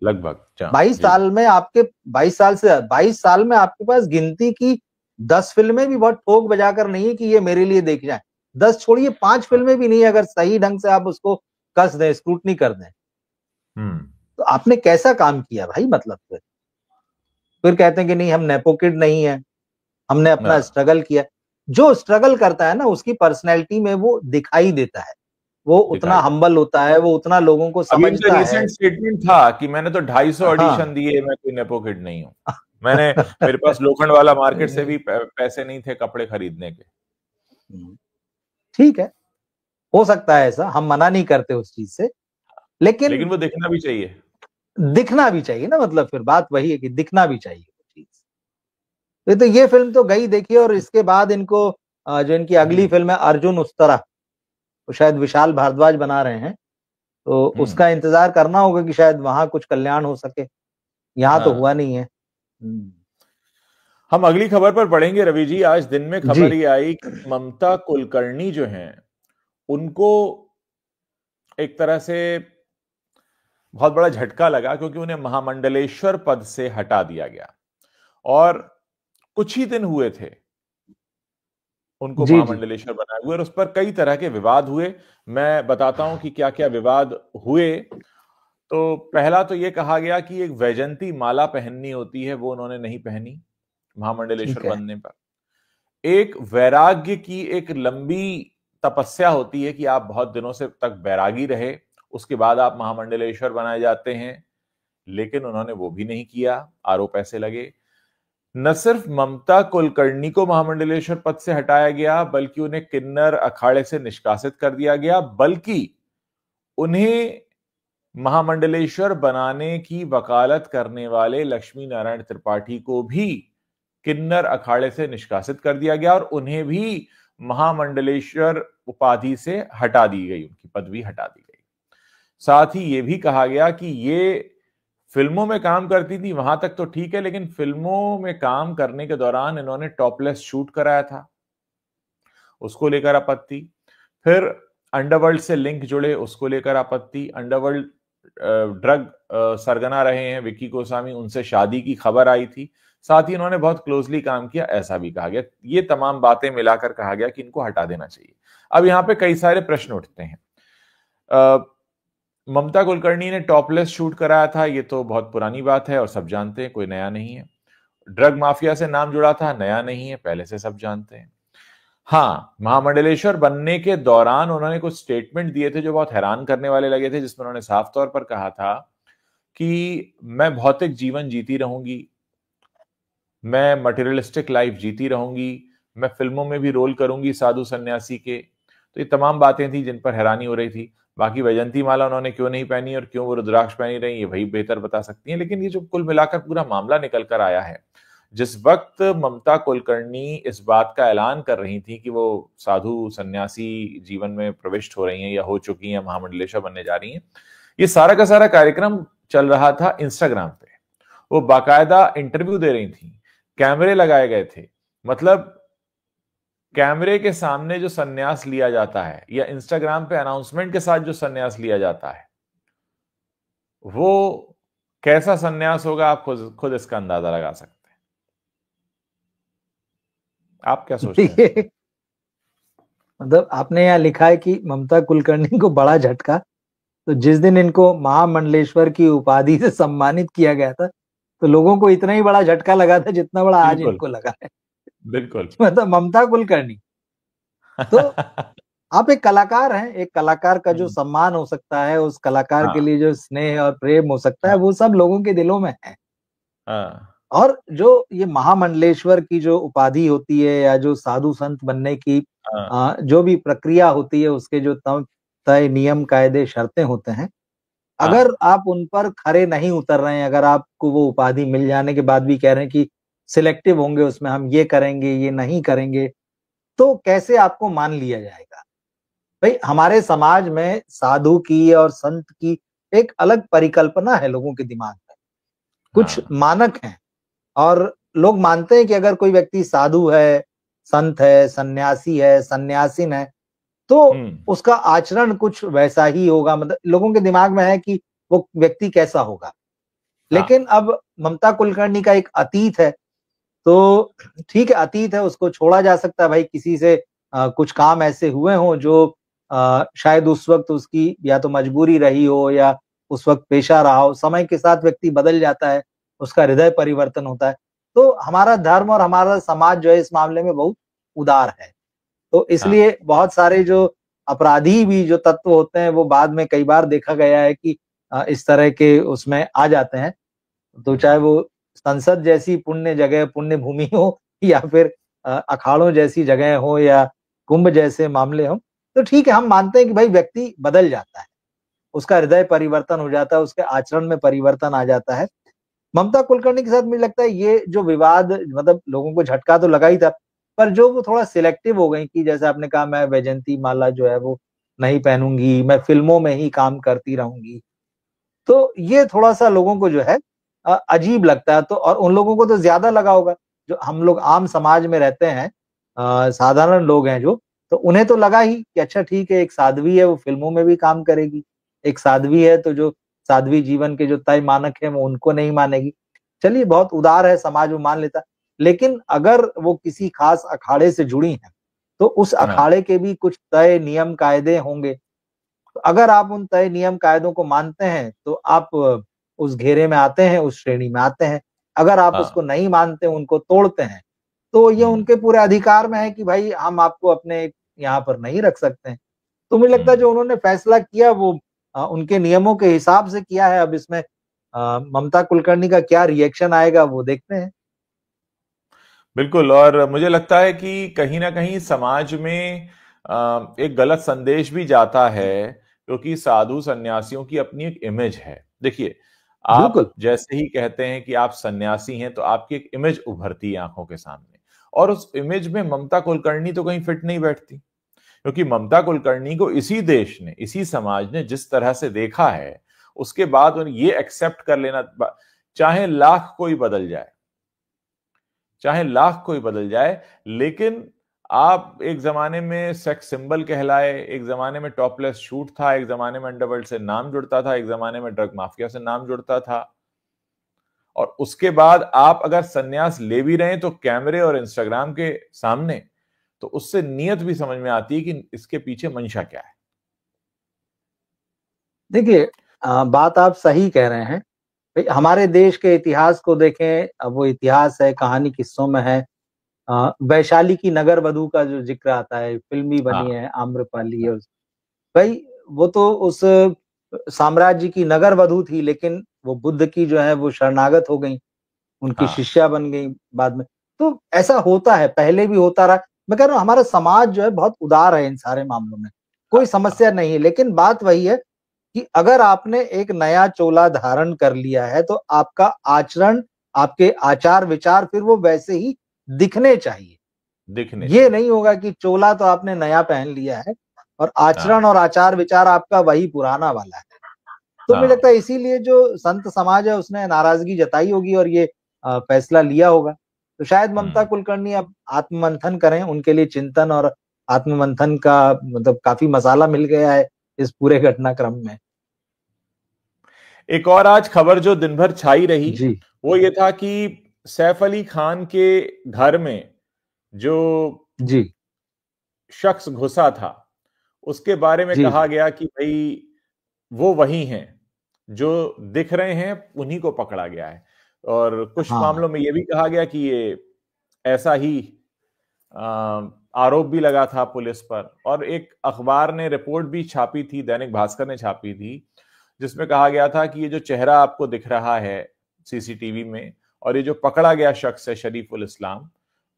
A: लगभग।
B: 22 साल में आपके 22 साल में आपके पास गिनती की 10 फिल्में भी बहुत ठोक बजाकर नहीं है कि ये मेरे लिए देख जाए। 10 छोड़िए, 5 फिल्में भी नहीं, अगर सही ढंग से आप उसको कस दें, स्क्रूटनी कर दें, तो आपने कैसा काम किया भाई? मतलब फिर कहते हैं कि नहीं हम नेपो किड नहीं है, हमने अपना स्ट्रगल किया। जो स्ट्रगल करता है ना, उसकी पर्सनैलिटी में वो दिखाई देता है, वो उतना हम्बल होता है, वो उतना लोगों को समझता है।
A: रिसेंट स्टेटमेंट था कि मैंने तो 250 ऑडिशन दिए, मैं कोई नेपो किड नहीं हूँ। मैंने मेरे पास लोखंड वाला मार्केट से भी पैसे नहीं थे कपड़े खरीदने के।
B: ठीक है, हो सकता है ऐसा, हम मना नहीं करते उस चीज से, लेकिन
A: वो दिखना भी चाहिए,
B: दिखना भी चाहिए ना। मतलब फिर बात वही है कि दिखना भी चाहिए वो चीज। तो ये फिल्म तो गई देखिए, और इसके बाद इनको जो इनकी अगली फिल्म है अर्जुन उस्तरा, वो शायद विशाल भारद्वाज बना रहे हैं, तो उसका इंतजार करना होगा कि शायद वहां कुछ कल्याण हो सके। यहाँ तो हुआ नहीं है।
A: हम अगली खबर पर पढ़ेंगे रवि जी। आज दिन में खबर ये आई कि ममता कुलकर्णी जो हैं, उनको एक तरह से बहुत बड़ा झटका लगा, क्योंकि उन्हें महामंडलेश्वर पद से हटा दिया गया, और कुछ ही दिन हुए थे उनको महामंडलेश्वर बनाए हुए, और उस पर कई तरह के विवाद हुए। मैं बताता हूं कि क्या क्या विवाद हुए। तो पहला तो यह कहा गया कि एक वैजंती माला पहननी होती है, वो उन्होंने नहीं पहनी महामंडलेश्वर बनने पर। एक वैराग्य की एक लंबी तपस्या होती है कि आप बहुत दिनों से तक वैरागी रहे, उसके बाद आप महामंडलेश्वर बनाए जाते हैं, लेकिन उन्होंने वो भी नहीं किया, आरोप ऐसे लगे। न सिर्फ ममता कुलकर्णी को महामंडलेश्वर पद से हटाया गया, बल्कि उन्हें किन्नर अखाड़े से निष्कासित कर दिया गया, बल्कि उन्हें महामंडलेश्वर बनाने की वकालत करने वाले लक्ष्मी नारायण त्रिपाठी को भी किन्नर अखाड़े से निष्कासित कर दिया गया, और उन्हें भी महामंडलेश्वर उपाधि से हटा दी गई, उनकी पदवी हटा दी गई। साथ ही यह भी कहा गया कि ये फिल्मों में काम करती थी, वहां तक तो ठीक है, लेकिन फिल्मों में काम करने के दौरान इन्होंने टॉपलेस शूट कराया था, उसको लेकर आपत्ति। फिर अंडरवर्ल्ड से लिंक जुड़े, उसको लेकर आपत्ति। अंडरवर्ल्ड ड्रग सरगना रहे हैं विक्की गोस्वामी, उनसे शादी की खबर आई थी। साथ ही इन्होंने बहुत क्लोजली काम किया, ऐसा भी कहा गया। ये तमाम बातें मिलाकर कहा गया कि इनको हटा देना चाहिए। अब यहां पे कई सारे प्रश्न उठते हैं। ममता कुलकर्णी ने टॉपलेस शूट कराया था, ये तो बहुत पुरानी बात है और सब जानते हैं, कोई नया नहीं है। ड्रग माफिया से नाम जुड़ा था, नया नहीं है, पहले से सब जानते हैं। हाँ, महामंडलेश्वर बनने के दौरान उन्होंने कुछ स्टेटमेंट दिए थे जो बहुत हैरान करने वाले लगे थे, जिसमें उन्होंने साफ तौर पर कहा था कि मैं भौतिक जीवन जीती रहूंगी, मैं मटेरियलिस्टिक लाइफ जीती रहूंगी, मैं फिल्मों में भी रोल करूंगी साधु सन्यासी के। तो ये तमाम बातें थी जिन पर हैरानी हो रही थी। बाकी वैजंती माला उन्होंने क्यों नहीं पहनी और क्यों वो रुद्राक्ष पहनी रही, ये वही बेहतर बता सकती हैं। लेकिन ये जो कुल मिलाकर पूरा मामला निकल कर आया है, जिस वक्त ममता कुलकर्णी इस बात का ऐलान कर रही थी कि वो साधु सन्यासी जीवन में प्रविष्ट हो रही हैं या हो चुकी हैं, महामंडलेश्वर बनने जा रही हैं, ये सारा का सारा कार्यक्रम चल रहा था इंस्टाग्राम पे। वो बाकायदा इंटरव्यू दे रही थी, कैमरे लगाए गए थे। मतलब कैमरे के सामने जो सन्यास लिया जाता है या इंस्टाग्राम पे अनाउंसमेंट के साथ जो सन्यास लिया जाता है, वो कैसा सन्यास होगा, आप खुद इसका अंदाजा लगा सकते हैं। आप क्या सोचते हैं?
B: मतलब आपने यहाँ लिखा है कि ममता कुलकर्णी को बड़ा झटका, तो जिस दिन इनको महामंडलेश्वर की उपाधि से सम्मानित किया गया था, तो लोगों को इतना ही बड़ा झटका लगा था जितना बड़ा आज इनको लगा है।
A: बिल्कुल।
B: मतलब ममता कुलकर्णी तो आप एक कलाकार हैं, एक कलाकार का जो सम्मान हो सकता है, उस कलाकार के लिए जो स्नेह और प्रेम हो सकता है, वो सब लोगों के दिलों में है। और जो ये महामंडलेश्वर की जो उपाधि होती है या जो साधु संत बनने की जो भी प्रक्रिया होती है, उसके जो तय नियम कायदे शर्तें होते हैं, अगर आप उन पर खरे नहीं उतर रहे हैं, अगर आपको वो उपाधि मिल जाने के बाद भी कह रहे हैं कि सिलेक्टिव होंगे, उसमें हम ये करेंगे ये नहीं करेंगे, तो कैसे आपको मान लिया जाएगा? भाई हमारे समाज में साधु की और संत की एक अलग परिकल्पना है लोगों के दिमाग में, कुछ
A: हाँ।
B: मानक हैं, और लोग मानते हैं कि अगर कोई व्यक्ति साधु है, संत है, सन्यासी है, सन्यासिन है, तो उसका आचरण कुछ वैसा ही होगा, मतलब लोगों के दिमाग में है कि वो व्यक्ति कैसा होगा। लेकिन
A: हाँ।
B: अब ममता कुलकर्णी का एक अतीत है, तो ठीक है, अतीत है, उसको छोड़ा जा सकता है। भाई किसी से कुछ काम ऐसे हुए हों जो शायद उस वक्त उसकी या तो मजबूरी रही हो या उस वक्त पेशा रहा हो, समय के साथ व्यक्ति बदल जाता है, उसका हृदय परिवर्तन होता है। तो हमारा धर्म और हमारा समाज जो है इस मामले में बहुत उदार है, तो
A: हाँ।
B: इसलिए बहुत सारे जो अपराधी भी जो तत्व होते हैं वो बाद में कई बार देखा गया है कि इस तरह के उसमें आ जाते हैं। तो चाहे वो संसद जैसी पुण्य जगह, पुण्य भूमि हो, या फिर अखाड़ों जैसी जगह हो, या कुंभ जैसे मामले हो, तो ठीक है, हम मानते हैं कि भाई व्यक्ति बदल जाता है, उसका हृदय परिवर्तन हो जाता है, उसके आचरण में परिवर्तन आ जाता है। ममता कुलकर्णी के साथ मुझे लगता है ये जो विवाद, मतलब लोगों को झटका तो लगा ही था, पर जो वो थोड़ा सिलेक्टिव हो गई कि जैसे आपने कहा, मैं वैजयंती माला जो है वो नहीं पहनूंगी, मैं फिल्मों में ही काम करती रहूंगी, तो ये थोड़ा-सा लोगों को जो है अजीब लगता है। तो और उन लोगों को तो ज़्यादा लगा होगा, जो हम लोग आम समाज में रहते हैं, साधारण लोग हैं जो, तो उन्हें तो लगा ही कि अच्छा ठीक है, एक साध्वी है, वो फ़िल्मों में भी काम करेगी। एक साध्वी है, तो जो साध्वी जीवन के जो तय मानक हैं, वो उनको नहीं मानेगी। चलिए, बहुत उदार है समाज, वो मान लेता। लेकिन अगर वो किसी खास अखाड़े से जुड़ी हैं, तो उस
A: हाँ।
B: अखाड़े के भी कुछ तय नियम कायदे होंगे। तो अगर आप उन तय नियम कायदों को मानते हैं, तो आप उस घेरे में आते हैं, उस श्रेणी में आते हैं। अगर आप
A: हाँ।
B: उसको नहीं मानते, उनको तोड़ते हैं, तो ये उनके पूरे अधिकार में है कि भाई हम आपको अपने यहाँ पर नहीं रख सकते हैं। तो मुझे लगता है जो उन्होंने फैसला किया वो उनके नियमों के हिसाब से किया है। अब इसमें ममता कुलकर्णी का क्या रिएक्शन आएगा वो देखते हैं।
A: बिल्कुल। और मुझे लगता है कि कहीं ना कहीं समाज में एक गलत संदेश भी जाता है, क्योंकि साधु सन्यासियों की अपनी एक इमेज है। देखिए, आप
B: बिल्कुल।
A: जैसे ही कहते हैं कि आप सन्यासी हैं, तो आपकी एक इमेज उभरती है आंखों के सामने, और उस इमेज में ममता कुलकर्णी तो कहीं फिट नहीं बैठती, क्योंकि ममता कुलकर्णी को इसी देश ने, इसी समाज ने जिस तरह से देखा है, उसके बाद उन्हें ये एक्सेप्ट कर लेना, चाहे लाख कोई बदल जाए, चाहे लाख कोई बदल जाए, लेकिन आप एक जमाने में सेक्स सिंबल कहलाए, एक जमाने में टॉपलेस शूट था, एक जमाने में अंडरवर्ल्ड से नाम जुड़ता था, एक जमाने में ड्रग माफिया से नाम जुड़ता था, और उसके बाद आप अगर सन्यास ले भी रहे हैं तो कैमरे और इंस्टाग्राम के सामने, तो उससे नीयत भी समझ में आती है कि इसके पीछे मंशा क्या है।
B: देखिए, बात आप सही कह रहे हैं। भाई हमारे देश के इतिहास को देखें, अब वो इतिहास है, कहानी किस्सों में है। वैशाली की नगर वधू का जो जिक्र आता है, फिल्म भी बनी
A: हाँ।
B: है, आम्रपाली है। भाई वो तो उस साम्राज्य की नगर वधू थी, लेकिन वो बुद्ध की जो है वो शरणागत हो गई, उनकी
A: हाँ।
B: शिष्या बन गई बाद में। तो ऐसा होता है, पहले भी होता रहा। मैं कह रहा हूँ हमारा समाज जो है बहुत उदार है इन सारे मामलों में, कोई समस्या नहीं है। लेकिन बात वही है कि अगर आपने एक नया चोला धारण कर लिया है, तो आपका आचरण, आपके आचार विचार फिर वो वैसे ही दिखने चाहिए।
A: दिखने
B: ये
A: चाहिए।
B: नहीं होगा कि चोला तो आपने नया पहन लिया है और
A: हाँ।
B: आचरण और आचार विचार आपका वही पुराना वाला है। तो मुझे लगता
A: हाँ।
B: है इसीलिए जो संत समाज है उसने नाराजगी जताई होगी और ये फैसला लिया होगा। तो शायद ममता
A: हम्म।
B: कुलकर्णी अब आत्ममंथन करें, उनके लिए चिंतन और आत्ममंथन का मतलब काफी मसाला मिल गया है इस पूरे घटनाक्रम में।
A: एक और आज खबर जो दिन भर छाई रही,
B: जी।
A: वो ये था कि सैफ अली खान के घर में जो
B: जी।
A: शख्स घुसा था, उसके बारे में
B: जी।
A: कहा
B: जी।
A: गया कि भाई वो वही हैं, जो दिख रहे हैं उन्हीं को पकड़ा गया है। और कुछ
B: हाँ।
A: मामलों में यह भी कहा गया कि ये ऐसा ही आरोप भी लगा था पुलिस पर। और एक अखबार ने रिपोर्ट भी छापी थी, दैनिक भास्कर ने छापी थी, जिसमें कहा गया था कि ये जो चेहरा आपको दिख रहा है सीसीटीवी में, और ये जो पकड़ा गया शख्स है शरीफुल इस्लाम,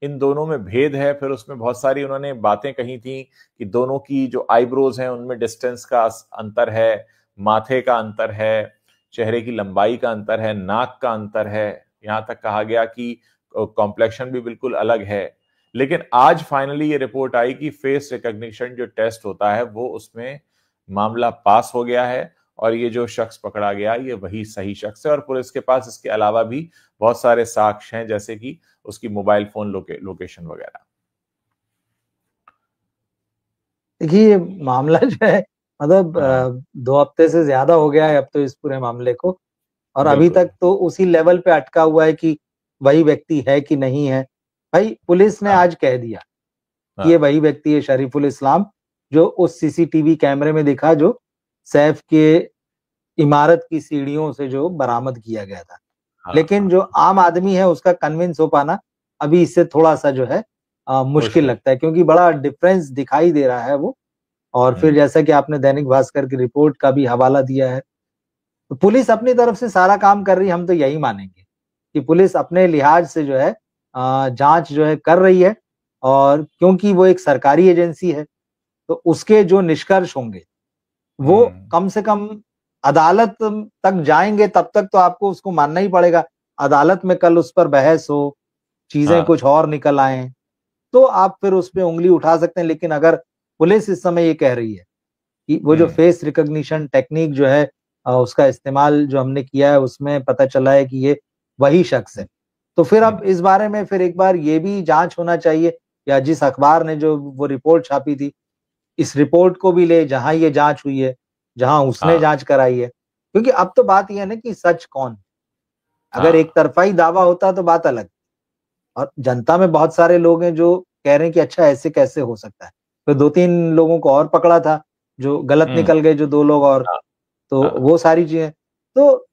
A: इन दोनों में भेद है। फिर उसमें बहुत सारी उन्होंने बातें कही थी कि दोनों की जो आईब्रोज हैं उनमें डिस्टेंस का अंतर है, माथे का अंतर है, चेहरे की लंबाई का अंतर है, नाक का अंतर है, यहां तक कहा गया कि कॉम्प्लेक्शन भी बिल्कुल अलग है। लेकिन आज फाइनली ये रिपोर्ट आई कि फेस रिकॉग्निशन जो टेस्ट होता है वो उसमें मामला पास हो गया है और ये जो शख्स पकड़ा गया ये वही सही शख्स है। और पुलिस के पास इसके अलावा भी बहुत सारे साक्ष्य हैं, जैसे कि उसकी मोबाइल फोन लोकेशन वगैरह।
B: देखिए, मामला जो है मतलब
A: हाँ
B: 2 हफ्ते से ज्यादा हो गया है अब तो इस पूरे मामले को, और अभी
A: बिल्कुल।
B: तक तो उसी लेवल पे अटका हुआ है कि वही व्यक्ति है कि नहीं है। भाई, पुलिस ने
A: हाँ
B: आज कह दिया कि ये
A: हाँ
B: वही व्यक्ति है, शरीफुल इस्लाम, जो उस सीसीटीवी कैमरे में दिखा, जो सैफ के इमारत की सीढ़ियों से जो बरामद किया गया था।
A: हाँ
B: लेकिन
A: हाँ
B: जो आम आदमी है उसका कन्विंस हो पाना अभी इससे थोड़ा सा जो है मुश्किल
A: मुश्किल।
B: लगता है, क्योंकि बड़ा डिफरेंस दिखाई दे रहा है वो। और फिर
A: हम्म
B: जैसा कि आपने दैनिक भास्कर की रिपोर्ट का भी हवाला दिया है, तो पुलिस अपनी तरफ से सारा काम कर रही है, हम तो यही मानेंगे कि पुलिस अपने लिहाज से जो है जांच जो है कर रही है। और क्योंकि वो एक सरकारी एजेंसी है, तो उसके जो निष्कर्ष होंगे वो
A: हम्म
B: कम से कम अदालत तक जाएंगे, तब तक तो आपको उसको मानना ही पड़ेगा। अदालत में कल उस पर बहस हो, चीजें
A: हाँ
B: कुछ और निकल आए, तो आप फिर उस पे उंगली उठा सकते हैं। लेकिन अगर पुलिस इस समय ये कह रही है कि वो जो
A: हम्म
B: फेस रिकॉग्निशन टेक्निक जो है उसका इस्तेमाल जो हमने किया है, उसमें पता चला है कि ये वही शख्स है, तो फिर अब
A: हम्म
B: इस बारे में फिर एक बार ये भी जांच होना चाहिए, या जिस अखबार ने जो वो रिपोर्ट छापी थी, इस रिपोर्ट को भी ले जहां ये जांच हुई है, जहां उसने
A: हाँ
B: जांच कराई है। क्योंकि अब तो बात यह है ना कि सच कौन है। अगर एक
A: हाँ
B: तरफा ही दावा होता तो बात अलग। और जनता में बहुत सारे लोग हैं जो कह रहे हैं कि अच्छा, ऐसे कैसे हो सकता है। तो 2-3 लोगों को और पकड़ा था जो गलत
A: हम्म
B: निकल गए, जो 2 लोग और।
A: हाँ
B: तो
A: हाँ
B: वो सारी चीजें, तो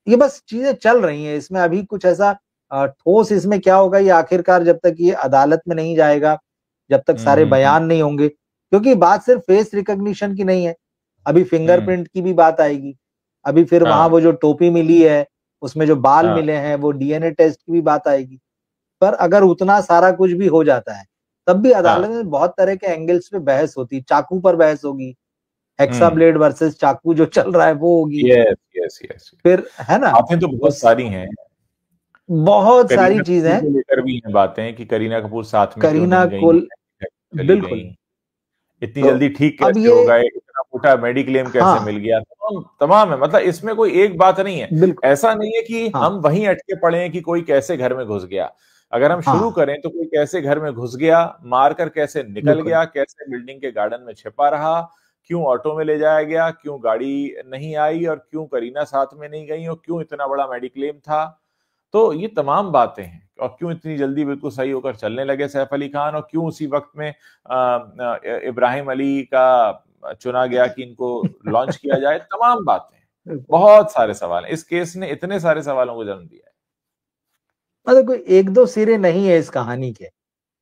B: ये बस चीजें चल रही हैं, इसमें अभी कुछ ऐसा ठोस इसमें क्या होगा ये आखिरकार, जब तक ये अदालत में नहीं जाएगा, जब तक सारे
A: हम्म
B: बयान नहीं होंगे। क्योंकि बात सिर्फ फेस रिकॉग्निशन की नहीं है, अभी
A: हम्म
B: फिंगरप्रिंट की भी बात आएगी। अभी फिर वहां
A: हाँ
B: वो जो टोपी मिली है, उसमें जो बाल
A: हाँ
B: मिले हैं, वो डीएनए टेस्ट की भी बात आएगी। पर अगर उतना सारा कुछ भी हो जाता है, तब भी
A: हाँ
B: अदालत में बहुत तरह के एंगल्स पे बहस होती है। चाकू पर बहस होगी, हेक्सा
A: हम्म
B: ब्लेड वर्सेस चाकू जो चल रहा है वो होगी।
A: Yes yes yes.
B: फिर है ना,
A: बातें तो बहुत
B: उस
A: सारी हैं।
B: बहुत सारी
A: करीना
B: चीजें
A: कपूर
B: हैं।
A: को लेकर भी हैं बातें कि करीना कपूर साथ में क्यों
B: करीना
A: नहीं गई,
B: को,
A: चली
B: बिल्कुल।
A: गई, इतनी
B: तो
A: जल्दी ठीक
B: अब
A: कैसे
B: ये,
A: हो गए, इतना मोटा मेडिक्लेम कैसे मिल
B: हाँ,
A: गया, तमाम तमाम है। मतलब इसमें कोई एक बात नहीं है।
B: बिल्कुल,
A: ऐसा नहीं है कि
B: हाँ,
A: हम वहीं अटके पड़े हैं कि कोई कैसे घर में घुस गया। अगर हम शुरू
B: हाँ,
A: करें तो कोई कैसे घर में घुस गया, मारकर कैसे निकल
B: बिल्कुल,
A: गया, कैसे बिल्डिंग के गार्डन में छिपा रहा, क्यों ऑटो में ले जाया गया, क्यों गाड़ी नहीं आई, और क्यों करीना साथ में नहीं गई, और क्यों इतना बड़ा मेडिक्लेम था। तो ये तमाम बातें हैं। और क्यों इतनी जल्दी बिल्कुल सही होकर चलने लगे सैफ अली खान, और क्यों उसी वक्त में इब्राहिम अली का चुना गया कि इनको लॉन्च किया जाए। तमाम बातें,
B: बिल्कुल।
A: बहुत सारे सवाल हैं। इस केस ने इतने सारे सवालों को जन्म दिया है।
B: मतलब कोई 1-2 सिरे नहीं है इस कहानी के,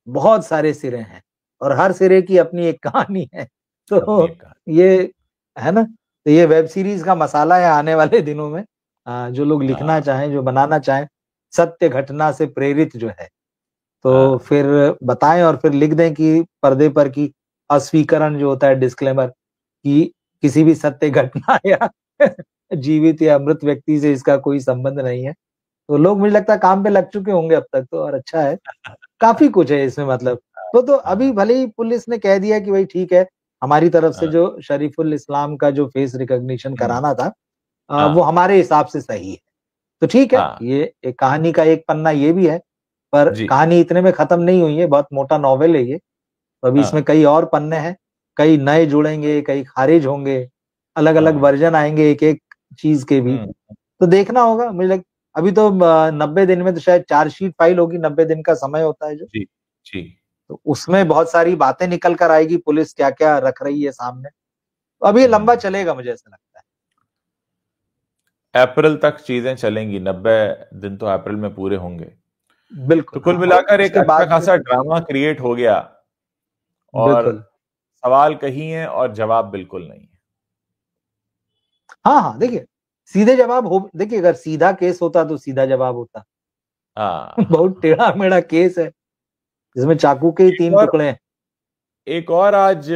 B: बहुत सारे सिरे हैं, और हर सिरे की अपनी एक कहानी है।
A: अपनी
B: तो
A: एक कहानी।
B: ये है ना, तो ये वेब सीरीज का मसाला है आने वाले दिनों में। जो लोग लिखना
A: हाँ
B: चाहें, जो बनाना चाहें, सत्य घटना से प्रेरित जो है, तो
A: हाँ
B: फिर बताएं और फिर लिख दें कि पर्दे पर की अस्वीकरण जो होता है, डिस्क्लेमर, कि किसी भी सत्य घटना या जीवित या मृत व्यक्ति से इसका कोई संबंध नहीं है। तो लोग, मुझे लगता है, काम पे लग चुके होंगे अब तक तो, और अच्छा है। काफी कुछ है इसमें मतलब। तो अभी
A: हाँ
B: भले ही पुलिस ने कह दिया कि भाई ठीक है, हमारी तरफ से
A: हाँ
B: जो शरीफुल इस्लाम का जो फेस रिकॉग्निशन
A: हम्म,
B: कराना था, वो
A: हाँ
B: हमारे हिसाब से सही है। तो ठीक है,
A: हाँ
B: ये एक कहानी का एक पन्ना ये भी है। पर
A: जी
B: कहानी इतने में खत्म नहीं हुई है, बहुत मोटा नॉवेल है ये। तो अभी इसमें
A: हाँ
B: कई और पन्ने हैं, कई नए जुड़ेंगे, कई खारिज होंगे, अलग अलग
A: हाँ
B: वर्जन आएंगे एक एक चीज के भी।
A: हम्म,
B: तो देखना होगा, मुझे लग, अभी तो 90 दिन में तो शायद चार्जशीट फाइल होगी, 90 दिन का समय होता है जो।
A: जी जी।
B: तो उसमें बहुत सारी बातें निकल कर आएगी, पुलिस क्या क्या रख रही है सामने। तो अभी ये लंबा
A: हम्म
B: चलेगा, मुझे ऐसा लगता
A: अप्रैल तक चीजें चलेंगी, 90 दिन तो अप्रैल में पूरे होंगे।
B: है।
A: तो
B: बिल्कुल,
A: कुल
B: हाँ, और
A: मिलाकर एक
B: उसके
A: अच्छा
B: बाद फिर,
A: खासा ड्रामा क्रिएट हो गया। और
B: बिल्कुल,
A: सवाल कहीं है और जवाब बिल्कुल नहीं है।
B: हाँ, हाँ, देखिए, सीधे जवाब हो, देखिए, अगर सीधा केस होता तो सीधा जवाब होता।
A: हाँ
B: बहुत टेढ़ा मेढ़ा केस है, जिसमें चाकू के ही
A: एक
B: 3
A: और
B: टुकड़े हैं।
A: एक और आज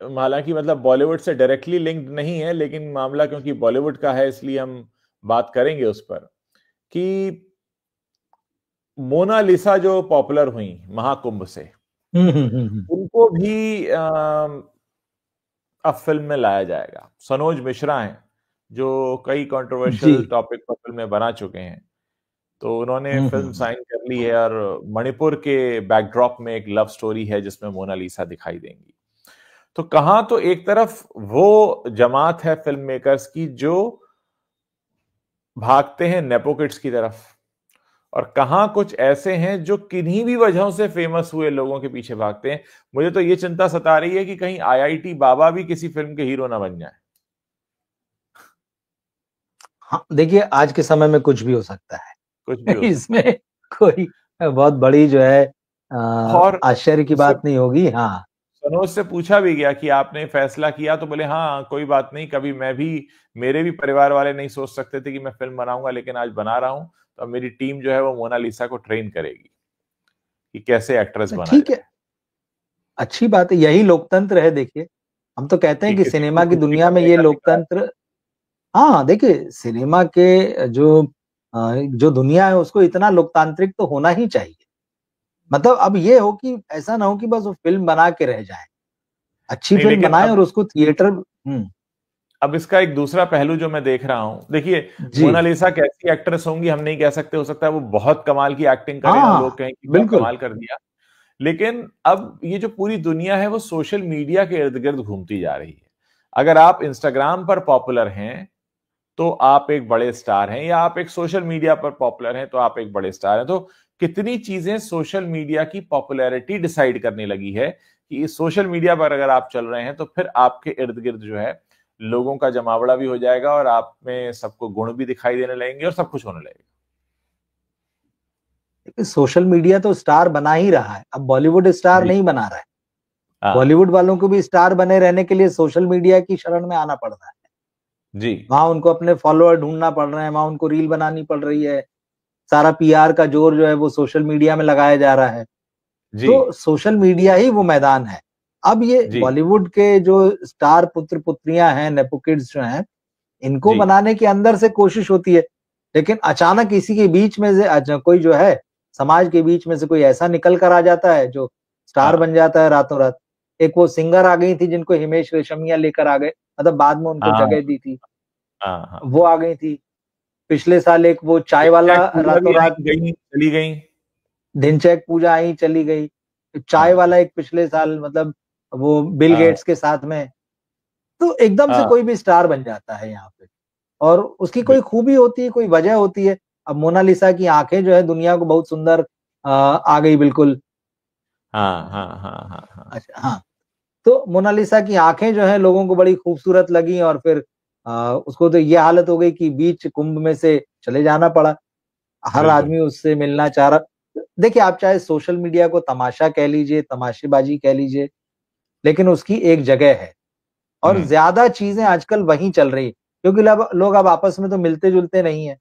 A: हालांकि मतलब बॉलीवुड से डायरेक्टली लिंक्ड नहीं है, लेकिन मामला क्योंकि बॉलीवुड का है इसलिए हम बात करेंगे उस पर, कि मोनालिसा जो पॉपुलर हुई महाकुंभ से, उनको भी अब फिल्म में लाया जाएगा। सनोज मिश्रा हैं जो कई कंट्रोवर्शियल टॉपिक पर फिल्में बना चुके हैं, तो उन्होंने फिल्म साइन कर ली है और मणिपुर के बैकड्रॉप में एक लव स्टोरी है जिसमें मोनालिसा दिखाई देंगी। तो कहां तो एक तरफ वो जमात है फिल्म मेकर्स की जो भागते हैं नेपो किड्स की तरफ, और कहां कुछ ऐसे हैं जो किन्हीं भी वजहों से फेमस हुए लोगों के पीछे भागते हैं। मुझे तो ये चिंता सता रही है कि कहीं आईआईटी बाबा भी किसी फिल्म के हीरो ना बन जाए।
B: हाँ, देखिए आज के समय में कुछ भी हो सकता है,
A: कुछ भी हो
B: इसमें कोई बहुत बड़ी जो है और आश्चर्य की बात नहीं होगी। हाँ,
A: सनोज से पूछा भी गया कि आपने फैसला किया, तो बोले हाँ कोई बात नहीं, कभी मैं भी, मेरे भी परिवार वाले नहीं सोच सकते थे कि मैं फिल्म बनाऊंगा, लेकिन आज बना रहा हूं, तो मेरी टीम जो है वो मोनालिसा को ट्रेन करेगी कि कैसे एक्ट्रेस बना
B: ठीक है, अच्छी बात है, यही लोकतंत्र है। देखिए हम तो कहते हैं कि सिनेमा की दुनिया में ये लोकतंत्र, हाँ देखिए सिनेमा के जो दुनिया है उसको इतना लोकतांत्रिक तो होना ही चाहिए। मतलब अब ये हो कि ऐसा ना हो कि बस वो फिल्म बना के रह जाए, अच्छी फिल्म बनाए और उसको थिएटर।
A: अब इसका एक दूसरा पहलू जो मैं देख रहा हूं, देखिए मोनालिसा कैसी एक्ट्रेस होंगी हम नहीं कह सकते, हो सकता है वो बहुत कमाल की एक्टिंग करें और लोग कहें कि बहुत कमाल कर दिया, लेकिन अब ये जो पूरी दुनिया है वो सोशल मीडिया के इर्द गिर्द घूमती जा रही है। अगर आप इंस्टाग्राम पर पॉपुलर हैं तो आप एक बड़े स्टार हैं, या आप एक सोशल मीडिया पर पॉपुलर हैं तो आप एक बड़े स्टार हैं। तो कितनी चीजें सोशल मीडिया की पॉपुलैरिटी डिसाइड करने लगी है कि इस सोशल मीडिया पर अगर आप चल रहे हैं तो फिर आपके इर्द गिर्द जो है लोगों का जमावड़ा भी हो जाएगा और आप में सबको गुण भी दिखाई देने लगेंगे और सब कुछ होने लगेगा।
B: सोशल मीडिया तो स्टार बना ही रहा है, अब बॉलीवुड स्टार नहीं बना रहा है। बॉलीवुड वालों को भी स्टार बने रहने के लिए सोशल मीडिया की शरण में आना पड़ रहा है
A: जी।
B: वहां उनको अपने फॉलोअर ढूंढना पड़ रहे हैं, वहां उनको रील बनानी पड़ रही है, सारा पीआर का जोर जो है वो सोशल मीडिया में लगाया जा रहा है। तो सोशल मीडिया ही वो मैदान है। अब ये बॉलीवुड के जो स्टार पुत्र पुत्रियां हैं, नेपो किड्स जो हैं, इनको बनाने की अंदर से कोशिश होती है, लेकिन अचानक इसी के बीच में से कोई जो है समाज के बीच में से कोई ऐसा निकल कर आ जाता है जो स्टार बन जाता है रातों रात। एक वो सिंगर आ गई थी जिनको हिमेश रेशमिया लेकर आ गए, मतलब बाद में उनको जगह दी थी, वो आ गई थी। पिछले साल एक वो चाय वाला रातों रात
A: चली गई,
B: ढिंचैक पूजा आई चली गई, चाय वाला एक पिछले साल, मतलब वो बिल गेट्स के साथ में। तो एकदम से कोई भी स्टार बन जाता है यहाँ पे, और उसकी कोई खूबी होती है, कोई वजह होती है। अब मोनालिसा की आंखें जो है दुनिया को बहुत सुंदर आ गई बिल्कुल। अच्छा हाँ, तो मोनालिसा की आंखें जो है लोगों को बड़ी खूबसूरत लगी, और फिर उसको तो ये हालत हो गई कि बीच कुंभ में से चले जाना पड़ा। हर आदमी उससे मिलना चाह रहा। देखिए आप चाहे सोशल मीडिया को तमाशा कह लीजिए, तमाशेबाजी कह लीजिए, लेकिन उसकी एक जगह है, और ज्यादा चीजें आजकल वहीं चल रही, क्योंकि लोग अब आपस में तो मिलते जुलते नहीं है।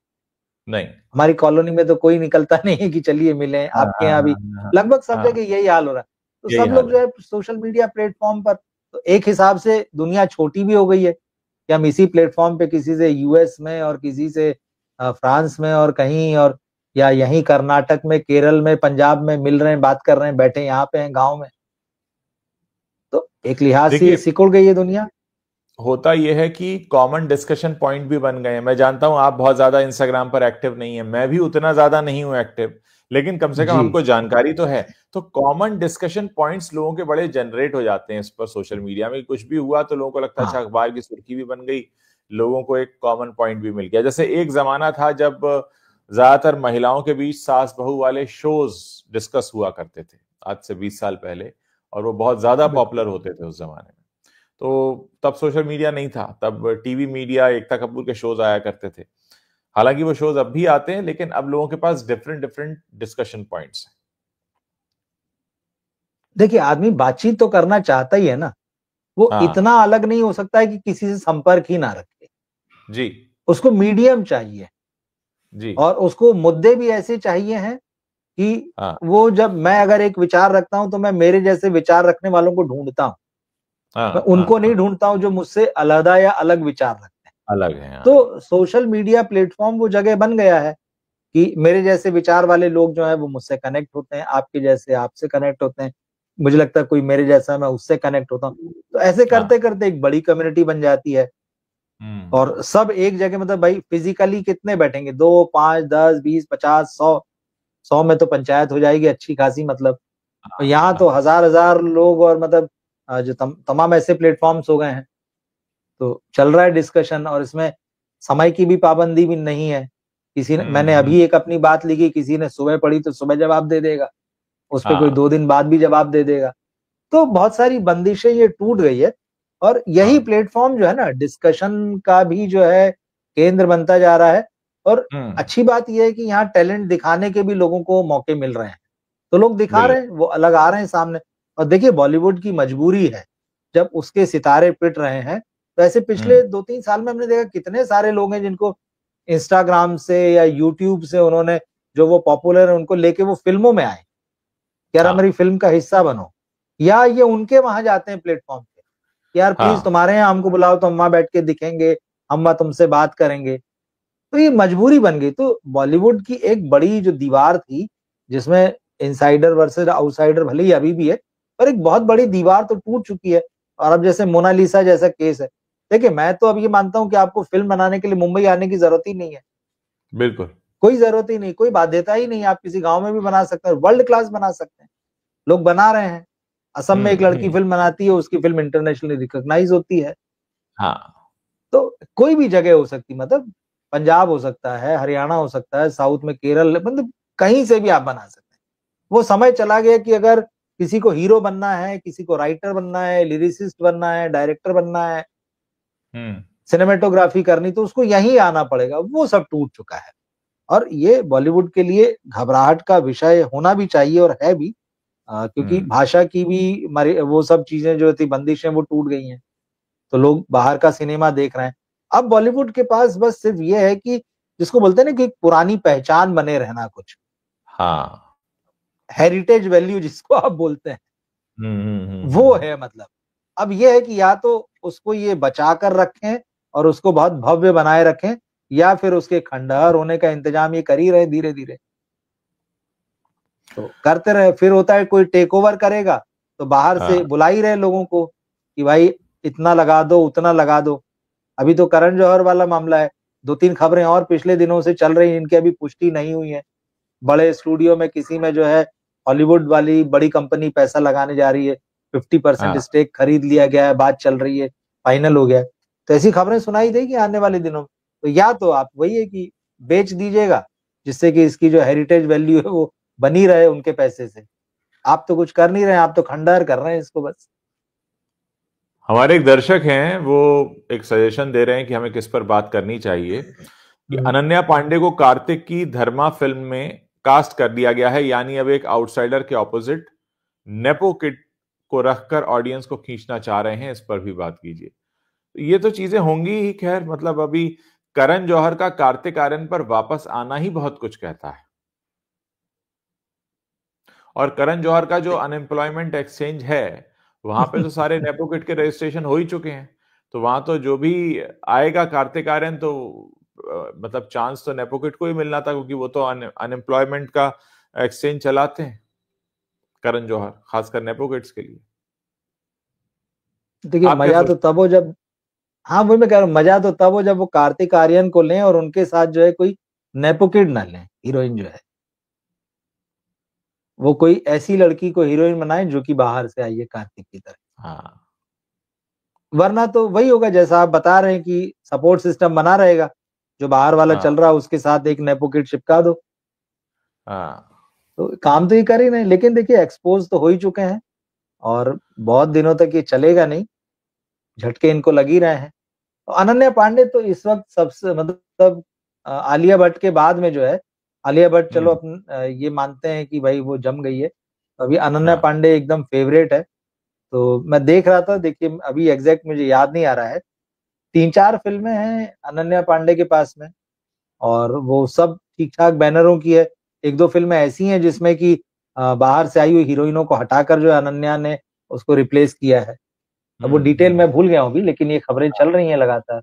A: नहीं,
B: हमारी कॉलोनी में तो कोई निकलता नहीं है कि चलिए मिलें, आपके यहाँ भी लगभग सब जगह यही हाल हो रहा है। तो सब लोग जो है सोशल मीडिया प्लेटफॉर्म पर, तो एक हिसाब से दुनिया छोटी भी हो गई है कि हम इसी प्लेटफॉर्म पे किसी से यूएस में और किसी से फ्रांस में और कहीं, और या यहीं कर्नाटक में, केरल में, पंजाब में मिल रहे हैं, बात कर रहे हैं, बैठे यहाँ पे हैं गांव में। तो एक लिहाज से सिकुड़ गई है दुनिया।
A: होता यह है कि कॉमन डिस्कशन पॉइंट भी बन गए हैं। मैं जानता हूं आप बहुत ज्यादा इंस्टाग्राम पर एक्टिव नहीं है, मैं भी उतना ज्यादा नहीं हूं एक्टिव, लेकिन कम से कम हमको जानकारी तो है। तो कॉमन डिस्कशन पॉइंट्स लोगों के बड़े जनरेट हो जाते हैं इस पर, सोशल मीडिया में कुछ भी हुआ तो लोगों को लगता है अच्छा अखबार की सुर्खी भी बन गई, लोगों को एक कॉमन पॉइंट भी मिल गया। जैसे एक जमाना था जब ज्यादातर महिलाओं के बीच सास बहू वाले शोज डिस्कस हुआ करते थे, आज से 20 साल पहले, और वो बहुत ज्यादा पॉपुलर होते थे उस जमाने में। तो तब सोशल मीडिया नहीं था, तब टीवी मीडिया, एकता कपूर के शोज आया करते थे। हालांकि वो शोज अब भी आते हैं, लेकिन अब लोगों के पास डिफरेंट डिफरेंट डिस्कशन पॉइंट्स हैं।
B: देखिए आदमी बातचीत तो करना चाहता ही है ना, वो इतना अलग नहीं हो सकता है कि किसी से संपर्क ही ना रखे
A: जी,
B: उसको मीडियम चाहिए
A: जी,
B: और उसको मुद्दे भी ऐसे चाहिए हैं कि वो, जब मैं अगर एक विचार रखता हूं तो मैं मेरे जैसे विचार रखने वालों को ढूंढता हूं, मैं उनको नहीं ढूंढता हूं जो मुझसे अलग या अलग विचार रखते हैं।
A: अलग है।
B: तो सोशल मीडिया प्लेटफॉर्म वो जगह बन गया है कि मेरे जैसे विचार वाले लोग जो है वो मुझसे कनेक्ट होते हैं, आपके जैसे आपसे कनेक्ट होते हैं, मुझे लगता है कोई मेरे जैसा मैं उससे कनेक्ट होता हूँ, तो ऐसे
A: हाँ।
B: करते करते एक बड़ी कम्युनिटी बन जाती है।
A: हम्म।
B: और सब एक जगह, मतलब भाई फिजिकली कितने बैठेंगे, 2 5 10 20 50 100, 100 में तो पंचायत हो जाएगी अच्छी खासी, मतलब
A: हाँ।
B: यहाँ तो
A: हाँ।
B: हजार हजार लोग, और मतलब जो तमाम ऐसे प्लेटफॉर्म्स हो गए हैं, तो चल रहा है डिस्कशन, और इसमें समय की भी पाबंदी भी नहीं है। किसी ने, मैंने
A: हम्म।
B: अभी एक अपनी बात लिखी, किसी ने सुबह पढ़ी तो सुबह जवाब दे देगा, उस पे कोई
A: हाँ।
B: 2 दिन बाद भी जवाब दे देगा। तो बहुत सारी बंदिशें ये टूट गई है, और यही
A: हाँ।
B: प्लेटफॉर्म जो है ना डिस्कशन का भी जो है केंद्र बनता जा रहा है। और
A: हम्म।
B: अच्छी बात यह है कि यहाँ टैलेंट दिखाने के भी लोगों को मौके मिल रहे हैं, तो लोग दिखा रहे
A: बिल्कुल।
B: हैं, वो अलग आ रहे हैं सामने। और देखिए बॉलीवुड की मजबूरी है, जब उसके सितारे पिट रहे हैं, तो ऐसे पिछले
A: हम्म।
B: 2 3 साल में हमने देखा कितने सारे लोग हैं जिनको इंस्टाग्राम से या यूट्यूब से उन्होंने, जो वो पॉपुलर है उनको लेके वो फिल्मों में आए, यार
A: हाँ।
B: हमारी फिल्म का हिस्सा बनो, या ये उनके वहां जाते हैं प्लेटफॉर्म पे, यार प्लीज
A: हाँ।
B: तुम्हारे यहाँ हमको बुलाओ तो हम वहां बैठ के दिखेंगे, हम वहां तुमसे बात करेंगे। तो ये मजबूरी बन गई। तो बॉलीवुड की एक बड़ी जो दीवार थी, जिसमें इनसाइडर वर्सेस आउटसाइडर भले ही अभी भी है, पर एक बहुत बड़ी दीवार तो टूट चुकी है। और अब जैसे मोनालिसा जैसा केस है, देखिए मैं तो अब ये मानता हूँ कि आपको फिल्म बनाने के लिए मुंबई आने की जरूरत ही नहीं है,
A: बिल्कुल।
B: कोई जरूरत ही नहीं, कोई बाध्यता ही नहीं, आप किसी गांव में भी बना सकते हैं, वर्ल्ड क्लास बना सकते हैं, लोग बना रहे हैं। असम में एक लड़की
A: हम्म।
B: फिल्म बनाती है, उसकी फिल्म इंटरनेशनली रिकॉग्नाइज होती है।
A: हाँ।
B: तो कोई भी जगह हो सकती, मतलब पंजाब हो सकता है, हरियाणा हो सकता है, साउथ में केरल, मतलब कहीं से भी आप बना सकते हैं। वो समय चला गया कि अगर किसी को हीरो बनना है, किसी को राइटर बनना है, लिरिसिस्ट बनना है, डायरेक्टर बनना है,
A: हम्म।
B: सिनेमेटोग्राफी करनी, तो उसको यहीं आना पड़ेगा, वो सब टूट चुका है। और ये बॉलीवुड के लिए घबराहट का विषय होना भी चाहिए, और है भी, क्योंकि
A: हम्म।
B: भाषा की भी वो सब चीजें जो थी, बंदिशें, वो टूट गई हैं, तो लोग बाहर का सिनेमा देख रहे हैं। अब बॉलीवुड के पास बस सिर्फ ये है कि जिसको बोलते हैं ना कि एक पुरानी पहचान बने रहना, कुछ
A: हाँ।
B: हेरिटेज वैल्यू जिसको आप बोलते हैं, वो
A: हम्म।
B: है मतलब। अब ये है कि या तो उसको ये बचा कर रखें और उसको बहुत भव्य बनाए रखें, या फिर उसके खंडहर होने का इंतजाम ये कर ही रहे धीरे धीरे, तो करते रहे। फिर होता है कोई टेक ओवर करेगा, तो बाहर से
A: हाँ।
B: बुला ही रहे लोगों को कि भाई इतना लगा दो, उतना लगा दो। अभी तो करण जौहर वाला मामला है, 2 3 खबरें और पिछले दिनों से चल रही हैं, इनकी अभी पुष्टि नहीं हुई है। बड़े स्टूडियो में किसी में जो है हॉलीवुड वाली बड़ी कंपनी पैसा लगाने जा रही है, 50%
A: हाँ।
B: स्टेक खरीद लिया गया है, बात चल रही है, फाइनल हो गया है। तो ऐसी खबरें सुनाई देगी आने वाले दिनों में। तो या तो आप वही है कि बेच दीजिएगा, जिससे कि इसकी जो हेरिटेज वैल्यू है वो बनी रहे उनके पैसे से। आप तो कुछ कर नहीं रहे हैं, आप तो खंडहर कर रहे हैं इसको बस।
A: हमारे एक दर्शक हैं, वो एक सजेशन दे रहे हैं कि हमें किस पर बात करनी चाहिए, कि
B: हम्म।
A: अनन्या पांडे को कार्तिक की धर्मा फिल्म में कास्ट कर दिया गया है, यानी अब एक आउटसाइडर के ऑपोजिट नेपो किड को रखकर ऑडियंस को खींचना चाह रहे हैं, इस पर भी बात कीजिए। ये तो चीजें होंगी ही, खैर मतलब अभी करण जौहर का कार्तिक आर्यन पर वापस आना ही बहुत कुछ कहता है। और करण जौहर का जो अनएम्प्लॉयमेंट एक्सचेंज है, वहां पे तो सारे नेपो किड के रजिस्ट्रेशन हो ही चुके हैं। तो वहां तो जो भी आएगा कार्तिक आर्यन, तो मतलब चांस तो नेपो किड को ही मिलना था, क्योंकि वो तो अनएम्प्लॉयमेंट का एक्सचेंज चलाते हैं करण जौहर, खासकर नेपो किड्स के लिए।
B: देखिए
A: आप क्या
B: मजा तो
A: सोचते
B: तब हो जब, हाँ वही मैं कह रहा हूँ, मजा तो तब हो जब वो कार्तिक आर्यन को लें और उनके साथ जो है कोई नेपोकिड ना लें, हीरोइन जो है वो कोई ऐसी लड़की को हीरोइन बनाए जो कि बाहर से आई है कार्तिक की तरह।
A: हैं? हाँ।
B: वरना तो वही होगा जैसा आप बता रहे हैं कि सपोर्ट सिस्टम बना रहेगा, जो बाहर वाला
A: हाँ।
B: चल रहा है उसके साथ एक नेपोकिड चिपका दो,
A: हाँ।
B: तो काम तो ये कर ही नहीं। लेकिन देखिए एक्सपोज तो हो ही चुके हैं, और बहुत दिनों तक ये चलेगा नहीं, झटके इनको लग ही रहे हैं। तो अनन्या पांडे तो इस वक्त सबसे, मतलब आलिया भट्ट के बाद में जो है, आलिया भट्ट चलो
A: हम्म।
B: अपन ये मानते हैं कि भाई वो जम गई है, अभी अनन्या
A: हाँ।
B: पांडे एकदम फेवरेट है। तो मैं देख रहा था, देखिए अभी एग्जैक्ट मुझे याद नहीं आ रहा है, 3 4 फिल्में हैं अनन्या पांडे के पास में, और वो सब ठीक ठाक बैनरों की है। 1 2 फिल्में ऐसी हैं जिसमें कि बाहर से आई हुई हीरोइनों को हटाकर जो है अनन्या ने उसको रिप्लेस किया है। अब वो डिटेल
A: हम्म।
B: मैं भूल गया हूँ अभी, लेकिन ये खबरें चल रही हैं लगातार।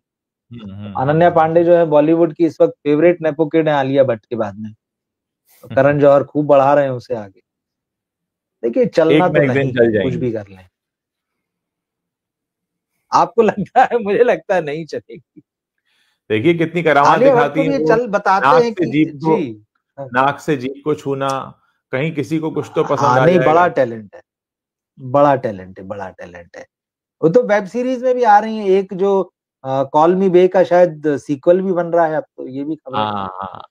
B: अनन्या पांडे जो है बॉलीवुड की इस वक्त फेवरेट नेपो किड है आलिया भट्ट के बाद में। तो करण जौहर खूब बढ़ा रहे हैं उसे आगे। देखिए चलना
A: एक
B: तो
A: ना एक दिन
B: नहीं है,
A: चल
B: कुछ भी
A: जाएंगी।
B: कर लें। आपको लगता है? मुझे लगता है नहीं चलेगी।
A: देखिए कितनी करामात
B: आलिया भट्ट
A: दिखाती
B: को
A: है
B: भी
A: वो।
B: चल बताते
A: नाक
B: हैं
A: से
B: कि
A: जीभ को
B: जी। हाँ
A: नाक से जीभ को छूना, कहीं किसी को कुछ तो पसंद आ
B: नहीं, बड़ा
A: जाएगा।
B: टैलेंट है, बड़ा टैलेंट है, बड़ा टैलेंट है। वो तो वेब सीरीज में भी आ रही है, एक जो कॉल मी बे का शायद सीक्वल भी बन रहा है अब, तो ये भी खबरें आ
A: हाँ
B: रही।
A: हाँ।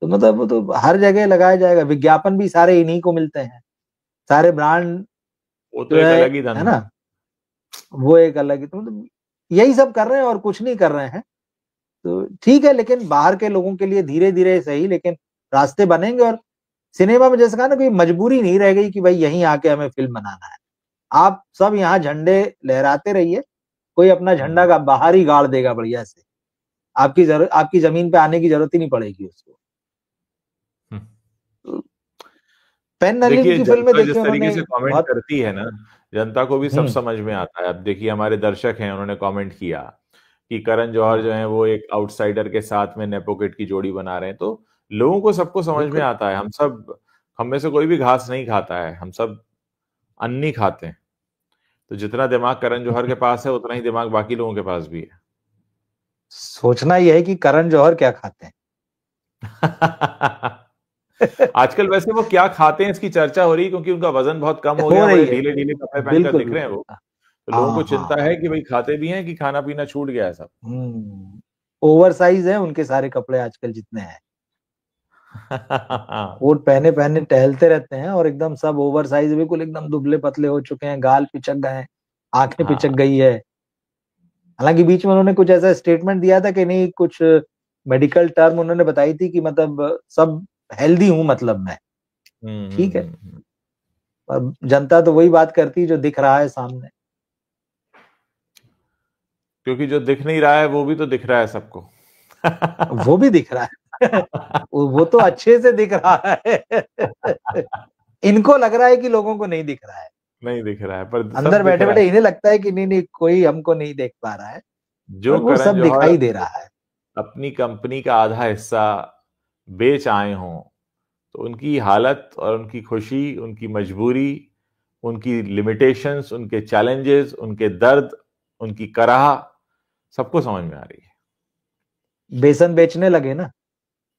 B: तो मतलब वो तो हर जगह लगाया जाएगा, विज्ञापन भी सारे इन्हीं को मिलते हैं, सारे ब्रांड
A: वो तो
B: जो
A: एक अलग ही
B: है
A: धंधा
B: ना, वो एक अलग ही। तो मतलब यही सब कर रहे हैं और कुछ नहीं कर रहे हैं। तो ठीक है, लेकिन बाहर के लोगों के लिए धीरे धीरे सही, लेकिन रास्ते बनेंगे। और सिनेमा में जैसे कहा ना, कोई मजबूरी नहीं रह गई कि भाई यहीं आके हमें फिल्म बनाना है। आप सब यहाँ झंडे लहराते रहिए, कोई अपना
A: है।
B: झंडा का बाहर ही गाड़ देगा बढ़िया से। आपकी जमीन पे आने की जरूरत ही नहीं पड़ेगी उसको।
A: हम्म।
B: तो पेन नलिन
A: देखिए
B: की फिल्में
A: जनता जिस
B: देखी
A: तरीके
B: उन्होंने
A: से कमेंट
B: बहुत।
A: करती है ना, जनता को भी सब
B: हम्म।
A: समझ में आता है। अब देखिए हमारे दर्शक हैं, उन्होंने कमेंट किया कि करण जौहर जो
B: हाँ
A: है वो एक आउटसाइडर के साथ में नेपोकिड की जोड़ी बना रहे हैं। तो लोगों को सबको समझ में
B: बिल्कुल।
A: आता है। हम में से कोई भी घास नहीं खाता है, हम सब अन्न ही खाते हैं। तो जितना दिमाग करण जौहर के पास है उतना ही दिमाग बाकी लोगों के पास भी
B: सोचना यह है कि करण जौहर क्या खाते
A: है।
B: हैं।
A: आजकल वैसे वो क्या खाते हैं इसकी चर्चा हो रही है, क्योंकि उनका वजन बहुत कम हो
B: हो
A: गया, बड़े
B: रही है।
A: ढीले ढीले कपड़े पहनकर
B: बिल्कुल
A: दिख रहे हैं
B: बिल्कुल।
A: वो। तो लोगों को
B: हाँ हाँ
A: चिंता है
B: हाँ।
A: कि भाई खाते भी हैं कि खाना पीना छूट गया है सब।
B: ओवर साइज है उनके सारे कपड़े आजकल जितने हैं। कोट पहने पहने टहलते रहते हैं और एकदम सब ओवर साइज, बिल्कुल एकदम दुबले पतले हो चुके हैं, गाल पिचक गए हैं, आंखें पिचक
A: हाँ।
B: गई है। हालांकि बीच में उन्होंने कुछ ऐसा स्टेटमेंट दिया था कि नहीं, कुछ मेडिकल टर्म उन्होंने बताई थी कि मतलब सब हेल्दी हूं, मतलब मैं ठीक है।
A: हम्म।
B: पर जनता तो वही बात करती जो दिख रहा है सामने।
A: क्योंकि जो दिख नहीं रहा है वो भी तो दिख रहा है सबको।
B: वो भी दिख रहा है। वो तो अच्छे से दिख रहा है। इनको लग रहा है कि लोगों को नहीं दिख रहा है।
A: नहीं दिख रहा है पर सब
B: अंदर
A: दिख
B: बैठे
A: रहा
B: बैठे
A: है।
B: इन्हें लगता है कि नहीं नहीं, कोई हमको नहीं देख पा रहा है,
A: जो
B: पर वो
A: करण
B: सब
A: जौहर
B: दिखाई दे रहा है।
A: अपनी कंपनी का आधा हिस्सा बेच आए हों, तो उनकी हालत और उनकी खुशी, उनकी मजबूरी, उनकी लिमिटेशंस, उनके चैलेंजेस, उनके दर्द, उनकी कराह सबको समझ में आ रही है।
B: बेसन बेचने लगे ना।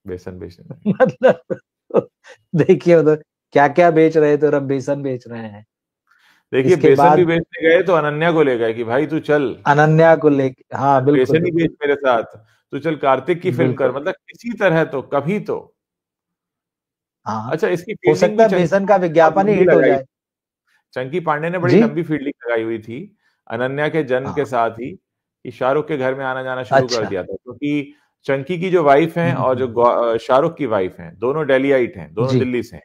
A: बेसन बेचने लगे।
B: मतलब देखिए उधर क्या क्या बेच रहे थे और अब बेसन बेच रहे हैं।
A: देखिए
B: इसके
A: बेसन भी
B: बाद
A: बेचने गए तो अनन्या को ले गए कि भाई तू चल,
B: अनन्या को लेके, हाँ बिल्कुल
A: बेसन ही
B: बिल्कुल
A: बेच मेरे साथ, तू चल कार्तिक की फिल्म कर,
B: बिल्कुल।
A: मतलब किसी तरह तो कभी तो।
B: हाँ,
A: अच्छा इसकी
B: हो
A: फील्डिंग
B: सकता
A: भी
B: है
A: चंकी
B: बेसन का
A: पांडे ने बहुत
B: विज्ञापन ही
A: लंबी
B: हिट हो
A: लगाई।
B: जाए।
A: चंकी पांडे ने बड़ी
B: जी।
A: लंबी फील्डिंग लगाई हुई थी अनन्या के जन्म के
B: हाँ।
A: साथ ही, कि शाहरुख के घर में आना जाना शुरू कर
B: अच्छा।
A: दिया था। क्योंकि चंकी की जो वाइफ हैं और जो
B: हम्म।
A: शाहरुख की वाइफ हैं, दोनों डेलियाइट हैं, दोनों
B: जी।
A: दिल्ली से हैं।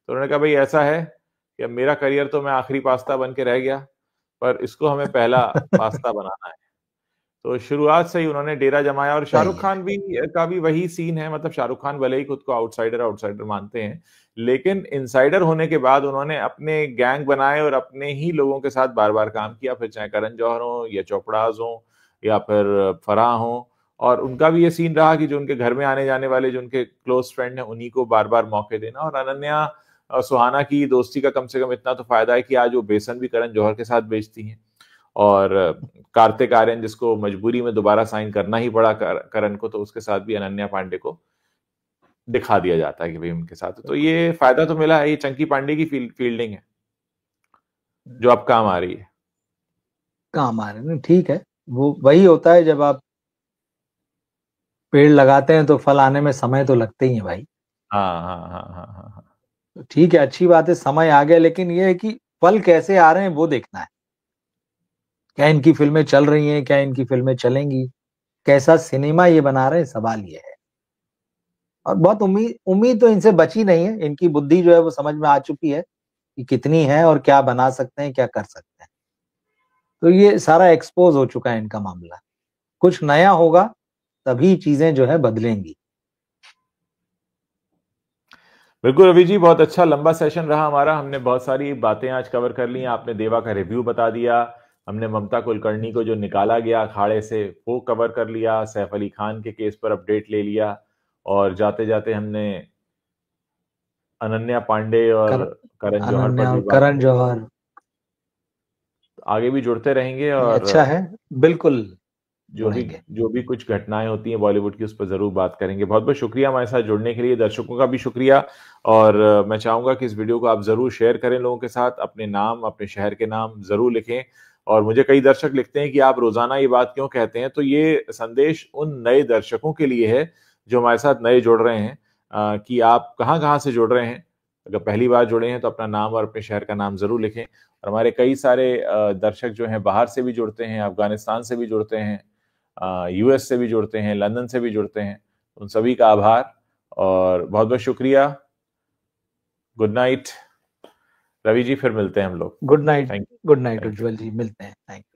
A: तो उन्होंने कहा भाई ऐसा है कि अब मेरा करियर तो मैं आखिरी पास्ता बन के रह गया, पर इसको हमें पहला पास्ता बनाना है। तो शुरुआत से ही उन्होंने डेरा जमाया। और
B: सही
A: शाहरुख
B: है।
A: खान भी का भी वही सीन है। मतलब शाहरुख खान भले ही खुद को आउटसाइडर आउटसाइडर मानते हैं, लेकिन इनसाइडर होने के बाद उन्होंने अपने गैंग बनाए और अपने ही लोगों के साथ बार बार काम किया, फिर चाहे करण जौहर हो या चोपड़ाज हो या फिर फराह हो। और उनका भी ये सीन रहा कि जो उनके घर में आने जाने वाले जो उनके क्लोज फ्रेंड हैं उन्हीं को बार बार मौके देना। और अनन्या और सुहाना की दोस्ती का कम से कम इतना तो फायदा है कि आज वो बेसन भी करण जौहर के साथ बेचती हैं। और कार्तिक आर्यन जिसको मजबूरी में दोबारा साइन करना ही पड़ा करण को, तो उसके साथ भी अनन्या पांडे को दिखा दिया जाता है कि भाई उनके साथ। तो ये फायदा तो मिला है। ये चंकी पांडे की फील्डिंग है जो अब काम आ रही है।
B: काम आ रहे हैं, ठीक है। वो वही होता है, जब आप पेड़ लगाते हैं तो फल आने में समय तो लगते ही है भाई।
A: हाँ हाँ हाँ हाँ हाँ हाँ।
B: तो ठीक है, अच्छी बात है, समय आ गया, लेकिन ये है कि फल कैसे आ रहे हैं वो देखना है। क्या इनकी फिल्में चल रही हैं, क्या इनकी फिल्में चलेंगी, कैसा सिनेमा ये बना रहे हैं, सवाल ये है। और बहुत उम्मीद उम्मीद तो इनसे बची नहीं है। इनकी बुद्धि जो है वो समझ में आ चुकी है कि कितनी है और क्या बना सकते हैं, क्या कर सकते हैं। तो ये सारा एक्सपोज हो चुका है इनका मामला। कुछ नया होगा तभी चीजें जो है बदलेंगी।
A: बिल्कुल रवि जी, बहुत अच्छा लंबा सेशन रहा हमारा। हमने बहुत सारी बातें आज कवर कर ली। आपने देवा का रिव्यू बता दिया, हमने ममता कुलकर्णी को जो निकाला गया अखाड़े से वो कवर कर लिया, सैफ अली खान के केस पर अपडेट ले लिया, और जाते जाते हमने अनन्या पांडे और करण जौहर पर भी बात।
B: करण जौहर
A: आगे भी जुड़ते रहेंगे, और
B: अच्छा है, बिल्कुल
A: जो भी कुछ घटनाएं होती हैं बॉलीवुड की उस पर जरूर बात करेंगे। बहुत बहुत शुक्रिया हमारे साथ जुड़ने के लिए, दर्शकों का भी शुक्रिया। और मैं चाहूंगा कि इस वीडियो को आप जरूर शेयर करें लोगों के साथ, अपने नाम अपने शहर के नाम जरूर लिखें। और मुझे कई दर्शक लिखते हैं कि आप रोजाना ये बात क्यों कहते हैं, तो ये संदेश उन नए दर्शकों के लिए है जो हमारे साथ नए जुड़ रहे हैं, कि आप कहाँ कहाँ से जुड़ रहे हैं। अगर पहली बार जुड़े हैं तो अपना नाम और अपने शहर का नाम जरूर लिखें। और हमारे कई सारे दर्शक जो हैं बाहर से भी जुड़ते हैं, अफगानिस्तान से भी जुड़ते हैं, यूएस से भी जुड़ते हैं, लंदन से भी जुड़ते हैं। उन सभी का आभार और बहुत बहुत शुक्रिया। गुड नाइट रवि जी, फिर मिलते हैं हम लोग।
B: गुड नाइट उज्ज्वल जी, मिलते हैं। Thank you.